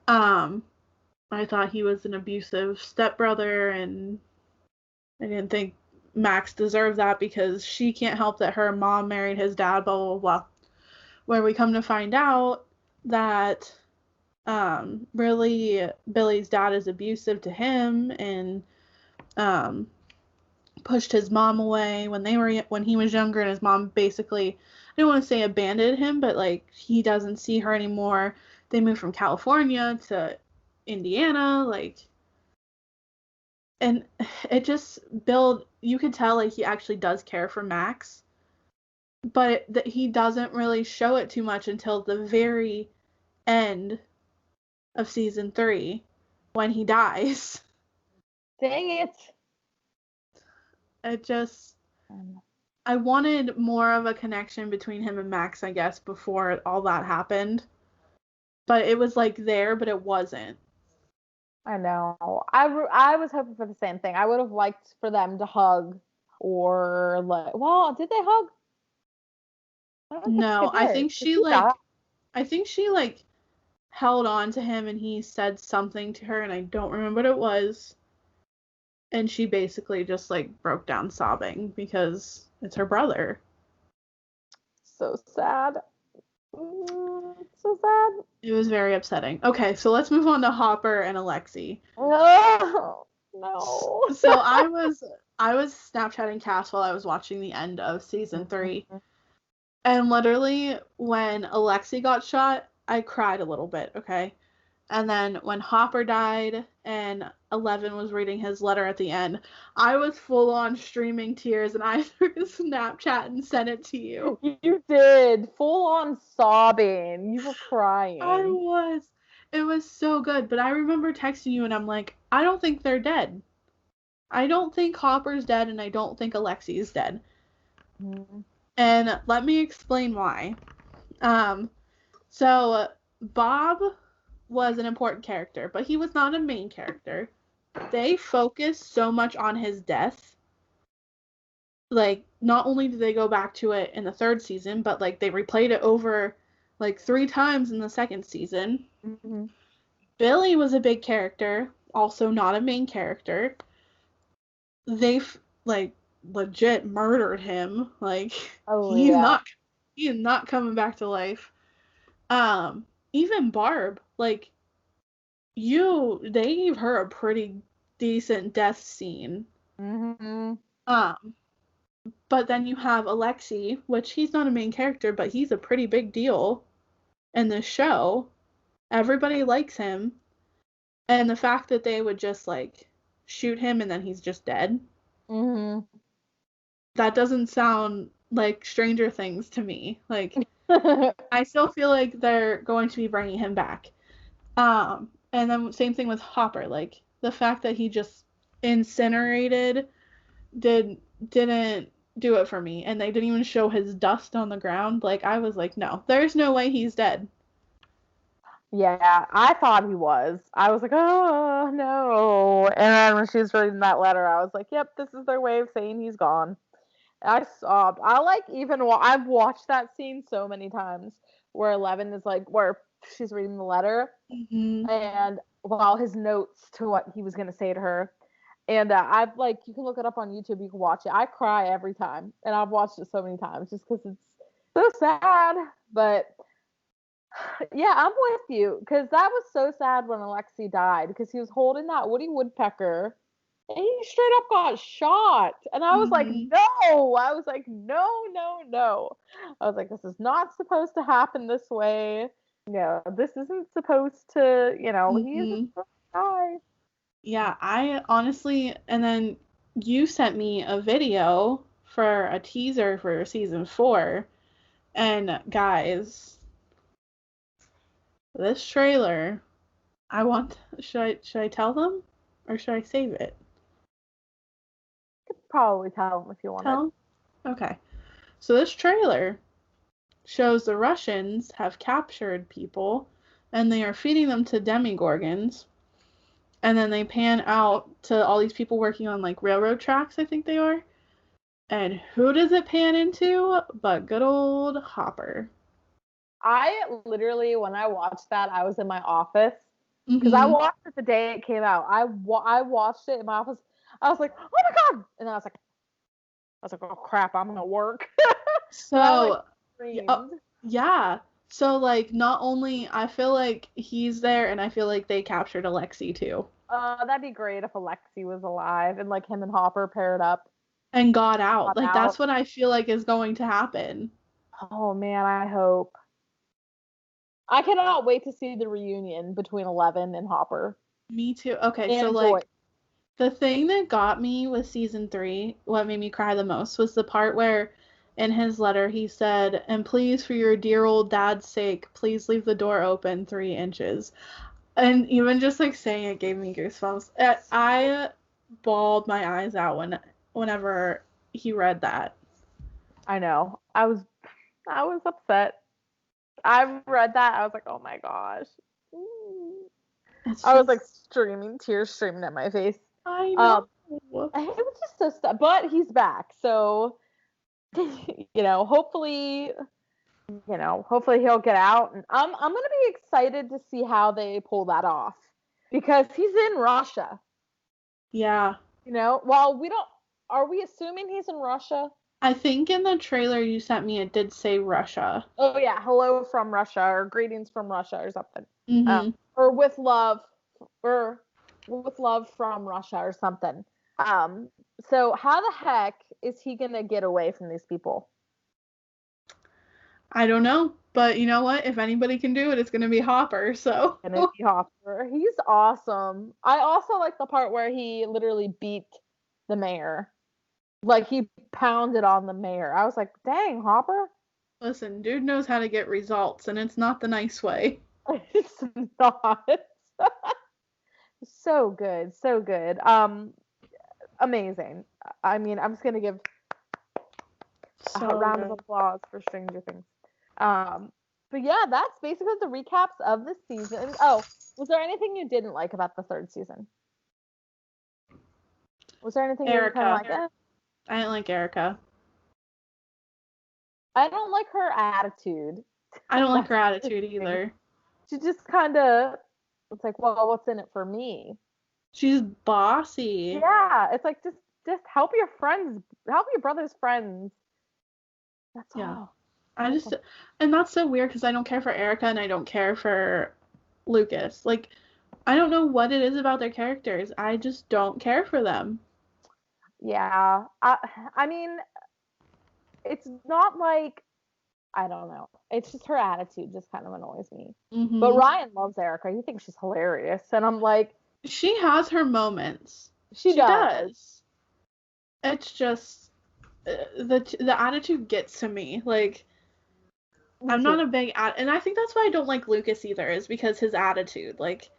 I thought he was an abusive stepbrother, and I didn't think Max deserved that because she can't help that her mom married his dad, blah, blah, blah. Where we come to find out that really Billy's dad is abusive to him and pushed his mom away when he was younger, and his mom basically, I don't want to say abandoned him, but like he doesn't see her anymore. They moved from California to Indiana, like, and it just you could tell like he actually does care for Max, but that he doesn't really show it too much until the very end of season 3 when he dies. Dang it. It just, I wanted more of a connection between him and Max, I guess, before all that happened. But it was like there, but it wasn't. I know. I was hoping for the same thing. I would have liked for them to hug or like, well, did they hug? No, I think she died. like held on to him and he said something to her and I don't remember what it was. And she basically just like broke down sobbing because it's her brother. So sad. So sad. It was very upsetting. Okay, so let's move on to Hopper and Alexei. Oh, no. So I was Snapchatting Cass while I was watching the end of season 3. And literally when Alexei got shot, I cried a little bit, okay? And then when Hopper died and 11 was reading his letter at the end, I was full on streaming tears and I took a Snapchat and sent it to you. You did. Full on sobbing. You were crying. I was. It was so good. But I remember texting you and I'm like, I don't think they're dead. I don't think Hopper's dead and I don't think Alexei's dead. Mm-hmm. And let me explain why. So Bob was an important character, but he was not a main character. They focused so much on his death. Like, not only did they go back to it in the 3rd season, but like they replayed it over like 3 times in the 2nd season. Mm-hmm. Billy was a big character, also not a main character. They like legit murdered him. Like, he's not coming back to life. Even Barb, like, they gave her a pretty decent death scene. Mm-hmm. But then you have Alexei, which he's not a main character, but he's a pretty big deal in this show. Everybody likes him. And the fact that they would just, like, shoot him and then he's just dead. Mm-hmm. That doesn't sound like Stranger Things to me. Like, I still feel like they're going to be bringing him back. And then same thing with Hopper. Like, the fact that he just incinerated didn't do it for me. And they didn't even show his dust on the ground. Like, I was like, no, there's no way he's dead. Yeah, I thought he was. I was like, oh, no. And then when she was reading that letter, I was like, yep, this is their way of saying he's gone. I sobbed. I've watched that scene so many times where 11 is like, where she's reading the letter mm-hmm. and while his notes to what he was going to say to her. And I've like, you can look it up on YouTube, you can watch it. I cry every time. And I've watched it so many times just because it's so sad. But yeah, I'm with you because that was so sad when Alexei died because he was holding that Woody Woodpecker. And he straight up got shot. And I was like, no. I was like, no. I was like, this is not supposed to happen this way. No, this isn't supposed to, he isn't supposed to die. Yeah, I honestly, and then you sent me a video for a teaser for season 4. And guys, this trailer, should I tell them or should I save it? Probably tell them if you want to. Okay. So this trailer shows the Russians have captured people and they are feeding them to demigorgons. And then they pan out to all these people working on like railroad tracks, I think they are. And who does it pan into but good old Hopper? I literally, when I watched that, I was in my office. Because I watched it the day it came out. I watched it in my office. I was like, oh my god! And then I was like, oh crap, I'm gonna work. So, yeah. So, like, not only, I feel like he's there, and I feel like they captured Alexei, too. That'd be great if Alexei was alive, and, like, him and Hopper paired up. And got out. That's what I feel like is going to happen. Oh, man, I hope. I cannot wait to see the reunion between 11 and Hopper. Me too. Okay, so, like, the thing that got me with season 3, what made me cry the most, was the part where in his letter he said, and please, for your dear old dad's sake, please leave the door open 3 inches. And even just like saying it gave me goosebumps. I bawled my eyes out whenever he read that. I know. I was upset. I read that. I was like, oh my gosh. I was like tears streaming at my face. I know. It was just so sad. But he's back. So, hopefully he'll get out. And I'm going to be excited to see how they pull that off. Because he's in Russia. Yeah. Well, are we assuming he's in Russia? I think in the trailer you sent me, it did say Russia. Oh, yeah. Hello from Russia, or greetings from Russia, or something. Mm-hmm. Or with love from Russia, or something. So how the heck is he going to get away from these people? I don't know. But you know what? If anybody can do it, it's going to be Hopper. So. It's going to be Hopper. He's awesome. I also like the part where he literally beat the mayor. Like, he pounded on the mayor. I was like, dang, Hopper. Listen, dude knows how to get results, and it's not the nice way. It's not. So good. So good. Amazing. I mean, I'm just going to give a round of applause for Stranger Things. But yeah, that's basically the recaps of the season. Oh, was there anything you didn't like about the third season? Was there anything Erica. you were kind of like, I didn't like Erica. I don't like her attitude. I don't like her attitude either. She just kind of, it's like, well, what's in it for me? She's bossy. Yeah, it's like, just help your friends, help your brother's friends. That's all. And that's so weird because I don't care for Erica and I don't care for Lucas. Like, I don't know what it is about their characters. I just don't care for them. Yeah. I mean, it's not like, I don't know. It's just her attitude just kind of annoys me. Mm-hmm. But Ryan loves Erica. He thinks she's hilarious. And I'm like... She has her moments. She does. It's just... The attitude gets to me. Like, I'm not a big... And I think that's why I don't like Lucas either, is because his attitude. Like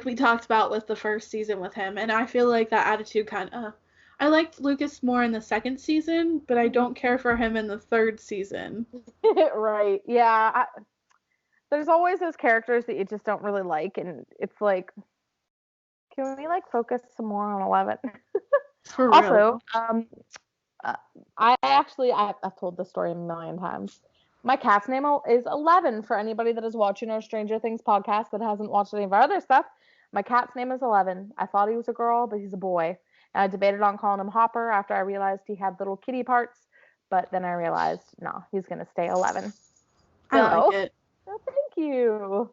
we talked about with the first season with him. And I feel like that attitude kind of... I liked Lucas more in the second season, but I don't care for him in the third season. Right. Yeah. There's always those characters that you just don't really like, and it's like, can we focus some more on 11? For real. Also, I've told this story a million times. My cat's name is 11. For anybody that is watching our Stranger Things podcast that hasn't watched any of our other stuff, my cat's name is 11. I thought he was a girl, but he's a boy. And I debated on calling him Hopper after I realized he had little kitty parts, but then I realized, no, he's going to stay 11. I like it. Oh, thank you.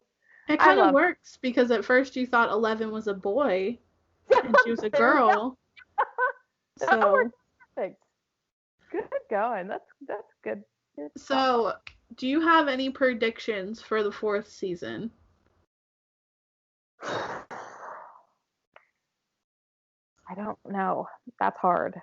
It kind of works because at first you thought 11 was a boy and she was a girl. That works perfect. Good going. That's good. So, do you have any predictions for the fourth season? I don't know. That's hard.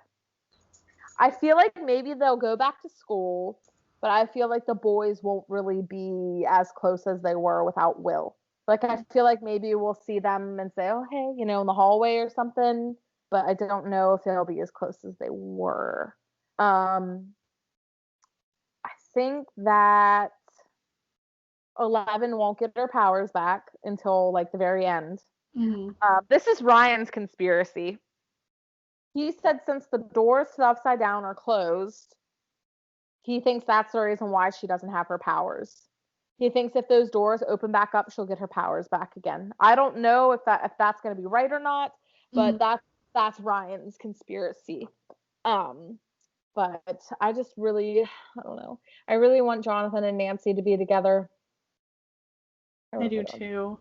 I feel like maybe they'll go back to school, but I feel like the boys won't really be as close as they were without Will. Like, I feel like maybe we'll see them and say, oh, hey, in the hallway or something, but I don't know if they'll be as close as they were. I think that 11 won't get her powers back until, the very end. Mm-hmm. This is Ryan's conspiracy. He said since the doors to the Upside Down are closed, he thinks that's the reason why she doesn't have her powers. He thinks if those doors open back up, she'll get her powers back again. I don't know if that's going to be right or not, but that's Ryan's conspiracy. But I just really, I don't know. I really want Jonathan and Nancy to be together. I do too.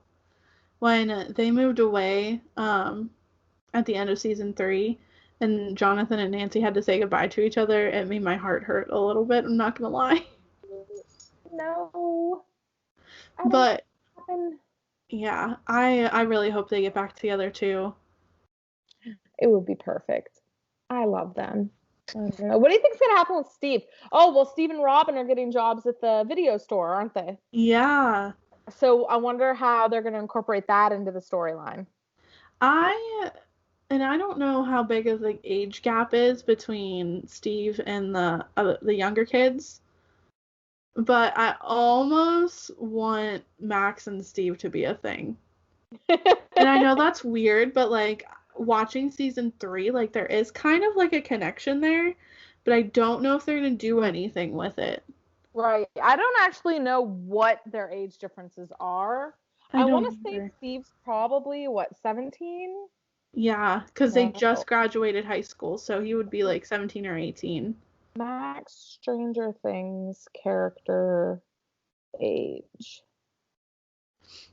When they moved away at the end of season 3, and Jonathan and Nancy had to say goodbye to each other, it made my heart hurt a little bit, I'm not gonna lie. No. But yeah, I really hope they get back together too. It would be perfect. I love them. I don't know. What do you think's gonna happen with Steve? Oh, well, Steve and Robin are getting jobs at the video store, aren't they? Yeah. So I wonder how they're gonna incorporate that into the storyline. and I don't know how big of the age gap is between Steve and the younger kids, but I almost want Max and Steve to be a thing. And I know that's weird, but like watching season 3, like there is kind of like a connection there, but I don't know if they're gonna do anything with it. Right. I don't actually know what their age differences are. I want to say Steve's probably, 17? Yeah, because they just graduated high school, so he would be like 17 or 18. Max Stranger Things character age.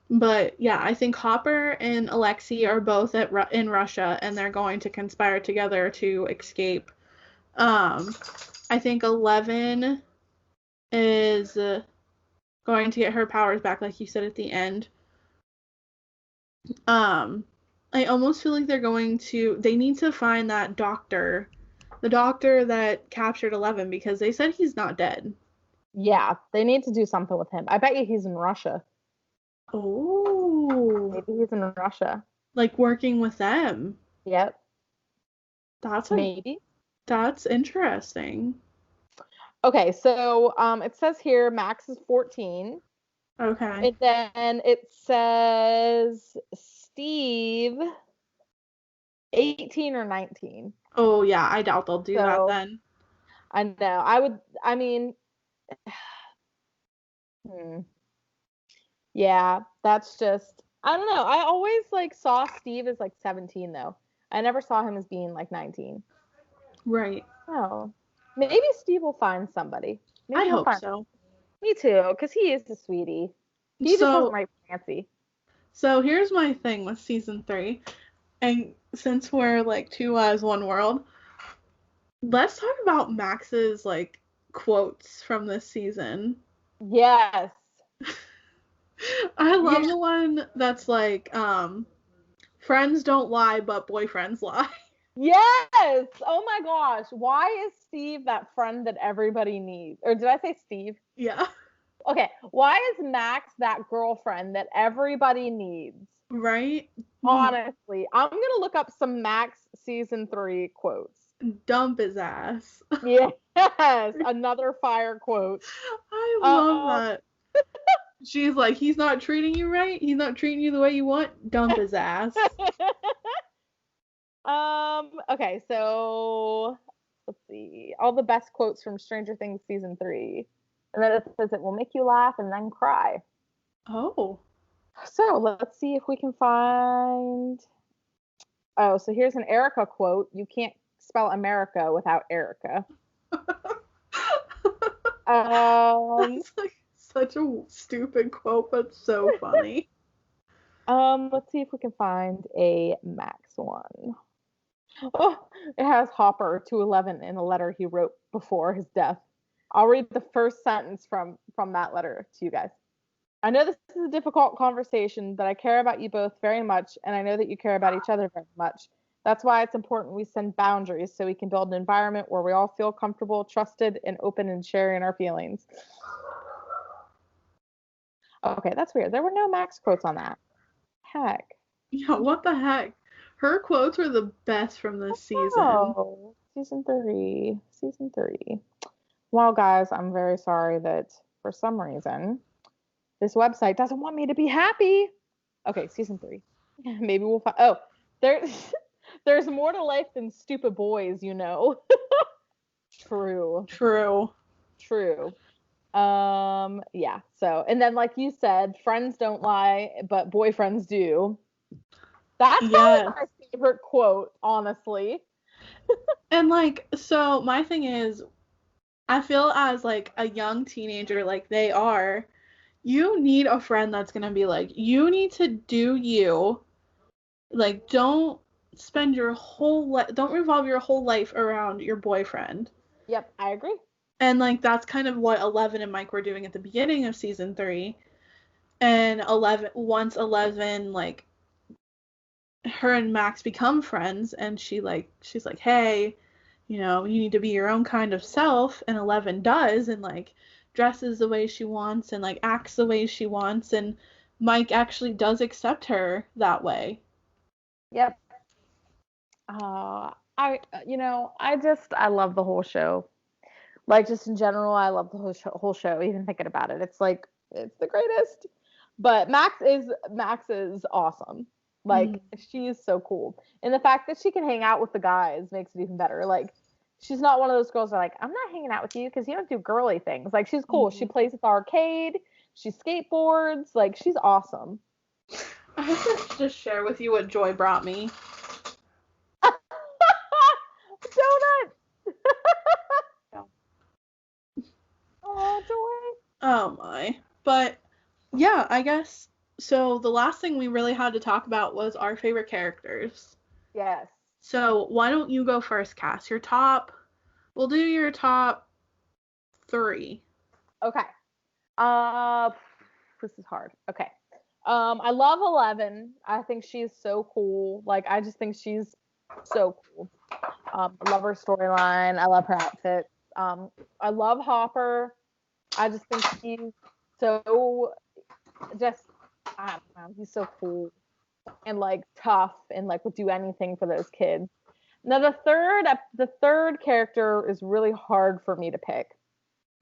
But yeah, I think Hopper and Alexei are both in Russia, and they're going to conspire together to escape. I think 11 is going to get her powers back, like you said at the end. I almost feel like they need to find that doctor, the doctor that captured 11, because they said he's not dead. Yeah, they need to do something with him. I bet you he's in Russia. Oh. Maybe he's in Russia. Like working with them. Yep. Maybe. That's interesting. Okay, so it says here Max is 14. Okay. And then it says Steve 18 or 19. Oh yeah, I doubt they'll do that then. I know. Yeah, that's just, I don't know. I always like saw Steve as like 17 though. I never saw him as being like 19. Right. Oh. Maybe Steve will find somebody. Maybe I hope so. Me too, because he is a sweetie. He just doesn't write fancy. So here's my thing with season 3. And since we're like two eyes, one world, let's talk about Max's like quotes from this season. Yes. I love the one that's like, friends don't lie, but boyfriends lie. Yes! Oh my gosh. Why is Steve that friend that everybody needs? Or did I say Steve? Yeah. Okay. Why is Max that girlfriend that everybody needs? Right? Honestly. I'm going to look up some Max season 3 quotes. Dump his ass. Yes. Another fire quote. I love that. She's like, he's not treating you right. He's not treating you the way you want. Dump his ass. Okay, so let's see. All the best quotes from Stranger Things season 3. And then it says it will make you laugh and then cry. Oh. So let's see if we can find. Oh, so here's an Erica quote. You can't spell America without Erica. That's like such a stupid quote, but so funny. Let's see if we can find a Max one. Oh, it has Hopper to 11 in a letter he wrote before his death. I'll read the first sentence from that letter to you guys. I know this is a difficult conversation, but I care about you both very much, and I know that you care about each other very much. That's why it's important we send boundaries so we can build an environment where we all feel comfortable, trusted, and open in sharing our feelings. Okay, that's weird. There were no Max quotes on that. Heck. Yeah, what the heck? Her quotes were the best from this season. Oh, season 3. Well, guys, I'm very sorry that for some reason this website doesn't want me to be happy. Okay, season 3. Maybe we'll find. Oh, there's more to life than stupid boys, you know. True. Yeah. So, and then like you said, friends don't lie, but boyfriends do. That's my favorite quote, honestly. And like, so my thing is, I feel as like a young teenager, like they are, you need a friend that's gonna be like, you need to do you. Like, don't spend your whole don't revolve your whole life around your boyfriend. Yep, I agree. And like that's kind of what 11 and Mike were doing at the beginning of season 3. And once 11 like her and Max become friends, and she's like, hey, you know, you need to be your own kind of self, and 11 does, and like dresses the way she wants and like acts the way she wants, and Mike actually does accept her that way. Yep. I love the whole show. Like, just in general, I love the whole show. Even thinking about it, it's like it's the greatest. But Max is awesome. Like, she is so cool, and the fact that she can hang out with the guys makes it even better. Like, she's not one of those girls that are like, I'm not hanging out with you because you don't do girly things. Like, she's cool. She plays at the arcade. She skateboards. Like, she's awesome. I have to just share with you what Joy brought me. Donut. Oh, Joy. Oh my. But yeah, I guess so. The last thing we really had to talk about was our favorite characters. Yes. So why don't you go first, Cass? We'll do your top 3. Okay. This is hard. Okay. I love 11. I think she's so cool. Like, I just think she's so cool. I love her storyline. I love her outfit. I love Hopper. I just think he's so I don't know, he's so cool and like tough and like would do anything for those kids. Now the third character is really hard for me to pick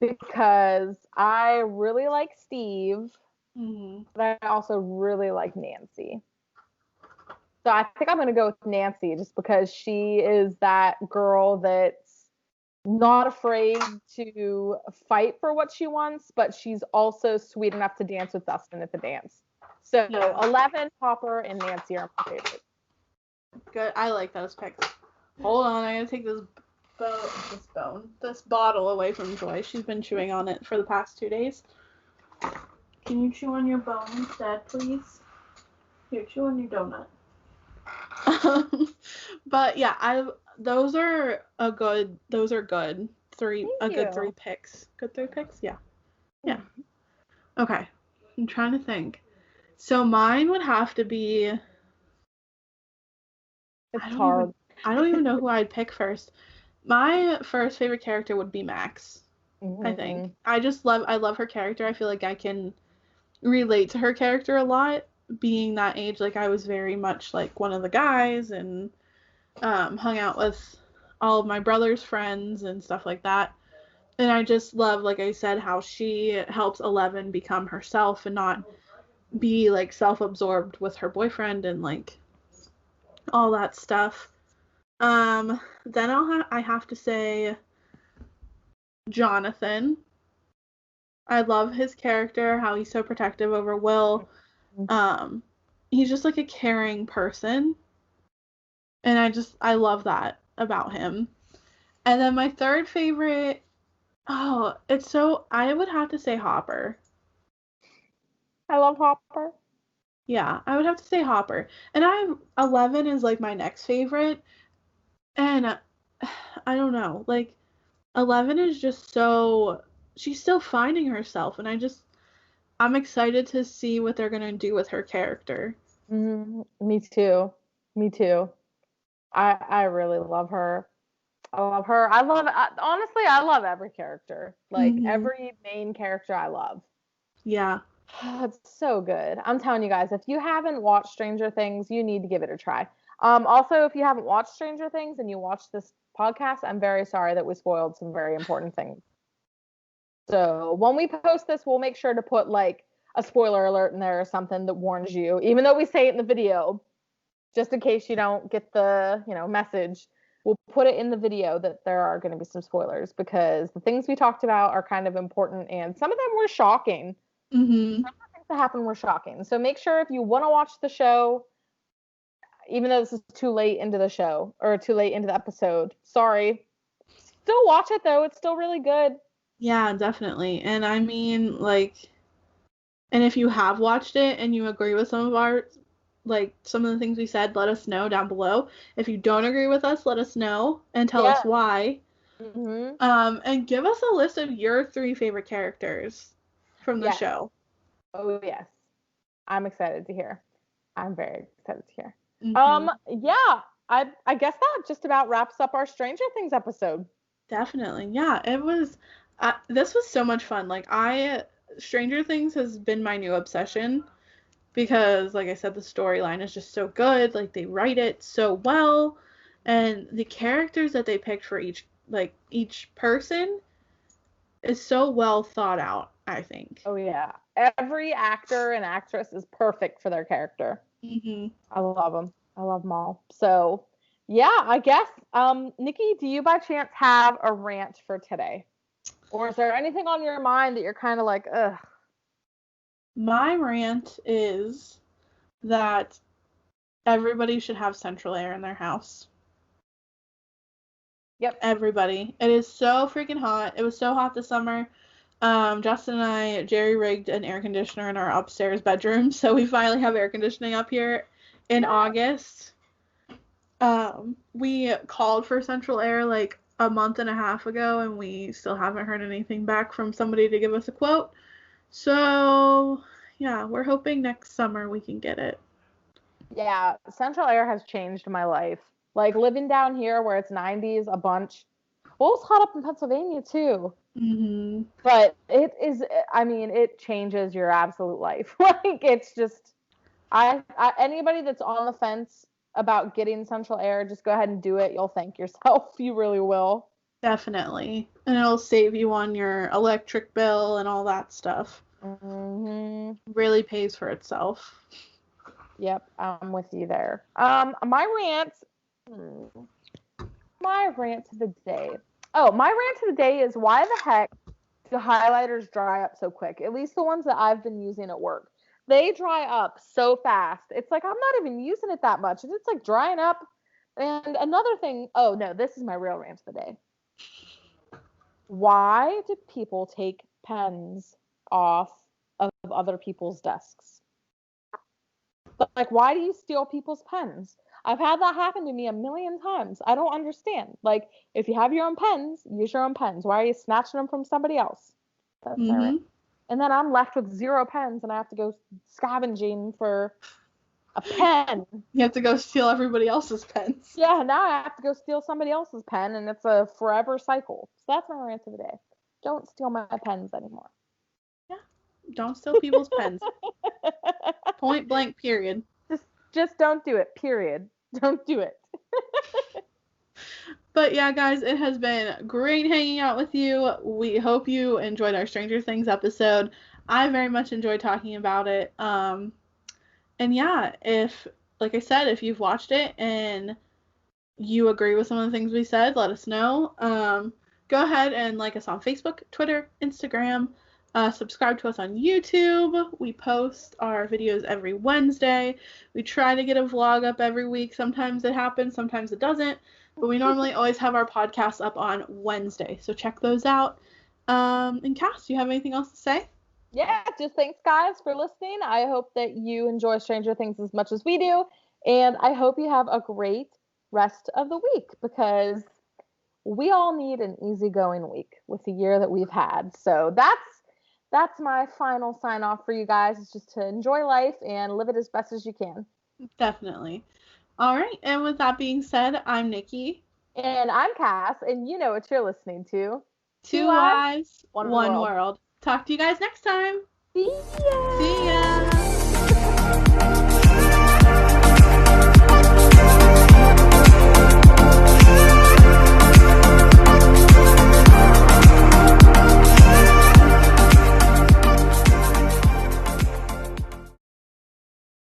because I really like Steve, but I also really like Nancy. So I think I'm going to go with Nancy just because she is that girl that's not afraid to fight for what she wants, but she's also sweet enough to dance with Dustin at the dance. So 11, Hopper, and Nancy are my favorites. Good. I like those picks. Hold on, I gotta take this bottle away from Joy. She's been chewing on it for the past 2 days. Can you chew on your bone instead, please? Here, chew on your donut. But yeah, those are good 3 good 3 picks. Good 3 picks? Yeah. Yeah. Okay. I'm trying to think. So mine would have to be It's hard. I don't even know who I'd pick first. My first favorite character would be Max. I think. I love her character. I feel like I can relate to her character a lot. Being that age, like I was very much like one of the guys and hung out with all of my brother's friends and stuff like that. And I just love, like I said, how she helps 11 become herself and not be like self-absorbed with her boyfriend and like all that stuff. Then I have to say Jonathan. I love his character, how he's so protective over Will. He's just like a caring person. And I love that about him. And then my third favorite, I would have to say Hopper. I love Hopper. Yeah, I would have to say Hopper. And 11 is like my next favorite. And I don't know, like 11 is just she's still finding herself. And I'm excited to see what they're going to do with her character. Me too. I really love her. Honestly, I love every character. Like, every main character I love. Yeah. It's so good. I'm telling you guys, if you haven't watched Stranger Things, you need to give it a try. Also, if you haven't watched Stranger Things and you watched this podcast, I'm very sorry that we spoiled some very important things. So when we post this, we'll make sure to put like a spoiler alert in there or something that warns you, even though we say it in the video, just in case you don't get the, message. We'll put it in the video that there are going to be some spoilers because the things we talked about are kind of important and some of them were shocking. Some of the things that happened were shocking. So make sure if you want to watch the show, even though this is too late into the show or too late into the episode, sorry, still watch it though. It's still really good. Yeah, definitely. And I mean, like, and if you have watched it and you agree with some of the things we said, let us know down below. If you don't agree with us, let us know and tell us why. And give us a list of your 3 favorite characters from the show. Oh, yes. I'm excited to hear. I'm very excited to hear. Yeah, I guess that just about wraps up our Stranger Things episode. Definitely. Yeah, it was, this was so much fun. Like, Stranger Things has been my new obsession because, like I said, the storyline is just so good. Like, they write it so well And the characters that they picked for each person is so well thought out, I think. Oh yeah, every actor and actress is perfect for their character. Mm-hmm. I love them. I love them all. So yeah, I guess. Nikki, do you by chance have a rant for today, or is there anything on your mind that you're kind of like, ugh? My rant is that everybody should have central air in their house. Yep. Everybody. It is so freaking hot. It was so hot this summer. Justin and I jerry-rigged an air conditioner in our upstairs bedroom, so we finally have air conditioning up here in August. We called for central air like a month and a half ago, and we still haven't heard anything back from somebody to give us a quote. So, yeah, we're hoping next summer we can get it. Yeah, central air has changed my life. Like living down here where it's 90s a bunch. Well, it's hot up in Pennsylvania too. Mm-hmm. But it is, I mean, it changes your absolute life. Like it's just, anybody that's on the fence about getting central air, just go ahead and do it. You'll thank yourself. You really will. Definitely. And it'll save you on your electric bill and all that stuff. Mm-hmm. Really pays for itself. Yep, I'm with you there. My rant of the day. Oh, my rant of the day is why the heck do highlighters dry up so quick? At least the ones that I've been using at work. They dry up so fast. It's like I'm not even using it that much. And it's like drying up. And another thing, oh no, this is my real rant of the day. Why do people take pens off of other people's desks? Like, why do you steal people's pens? I've had that happen to me a million times. I don't understand. Like, if you have your own pens, use your own pens. Why are you snatching them from somebody else? That's my rant. And then I'm left with 0 pens, and I have to go scavenging for a pen. You have to go steal everybody else's pens. Yeah, now I have to go steal somebody else's pen, and it's a forever cycle. So that's my rant of the day. Don't steal my pens anymore. Yeah, don't steal people's pens. Point blank, period. Just don't do it, period. Don't do it. But yeah, guys, it has been great hanging out with you. We hope you enjoyed our Stranger Things episode. I very much enjoyed talking about it. And yeah, like I said, if you've watched it and you agree with some of the things we said, let us know. Go ahead and like us on Facebook, Twitter, Instagram. Subscribe to us on YouTube. We post our videos every Wednesday. We try to get a vlog up every week. Sometimes it happens, sometimes it doesn't. But we normally always have our podcasts up on Wednesday. So check those out. And Cass, do you have anything else to say? Yeah, just thanks, guys, for listening. I hope that you enjoy Stranger Things as much as we do. And I hope you have a great rest of the week, because we all need an easygoing week with the year that we've had. So that's my final sign off for you guys, is just to enjoy life and live it as best as you can. Definitely. All right. And with that being said, I'm Nikki. And I'm Cass. And you know what you're listening to. Two Lives, One World. Talk to you guys next time. See ya. See ya.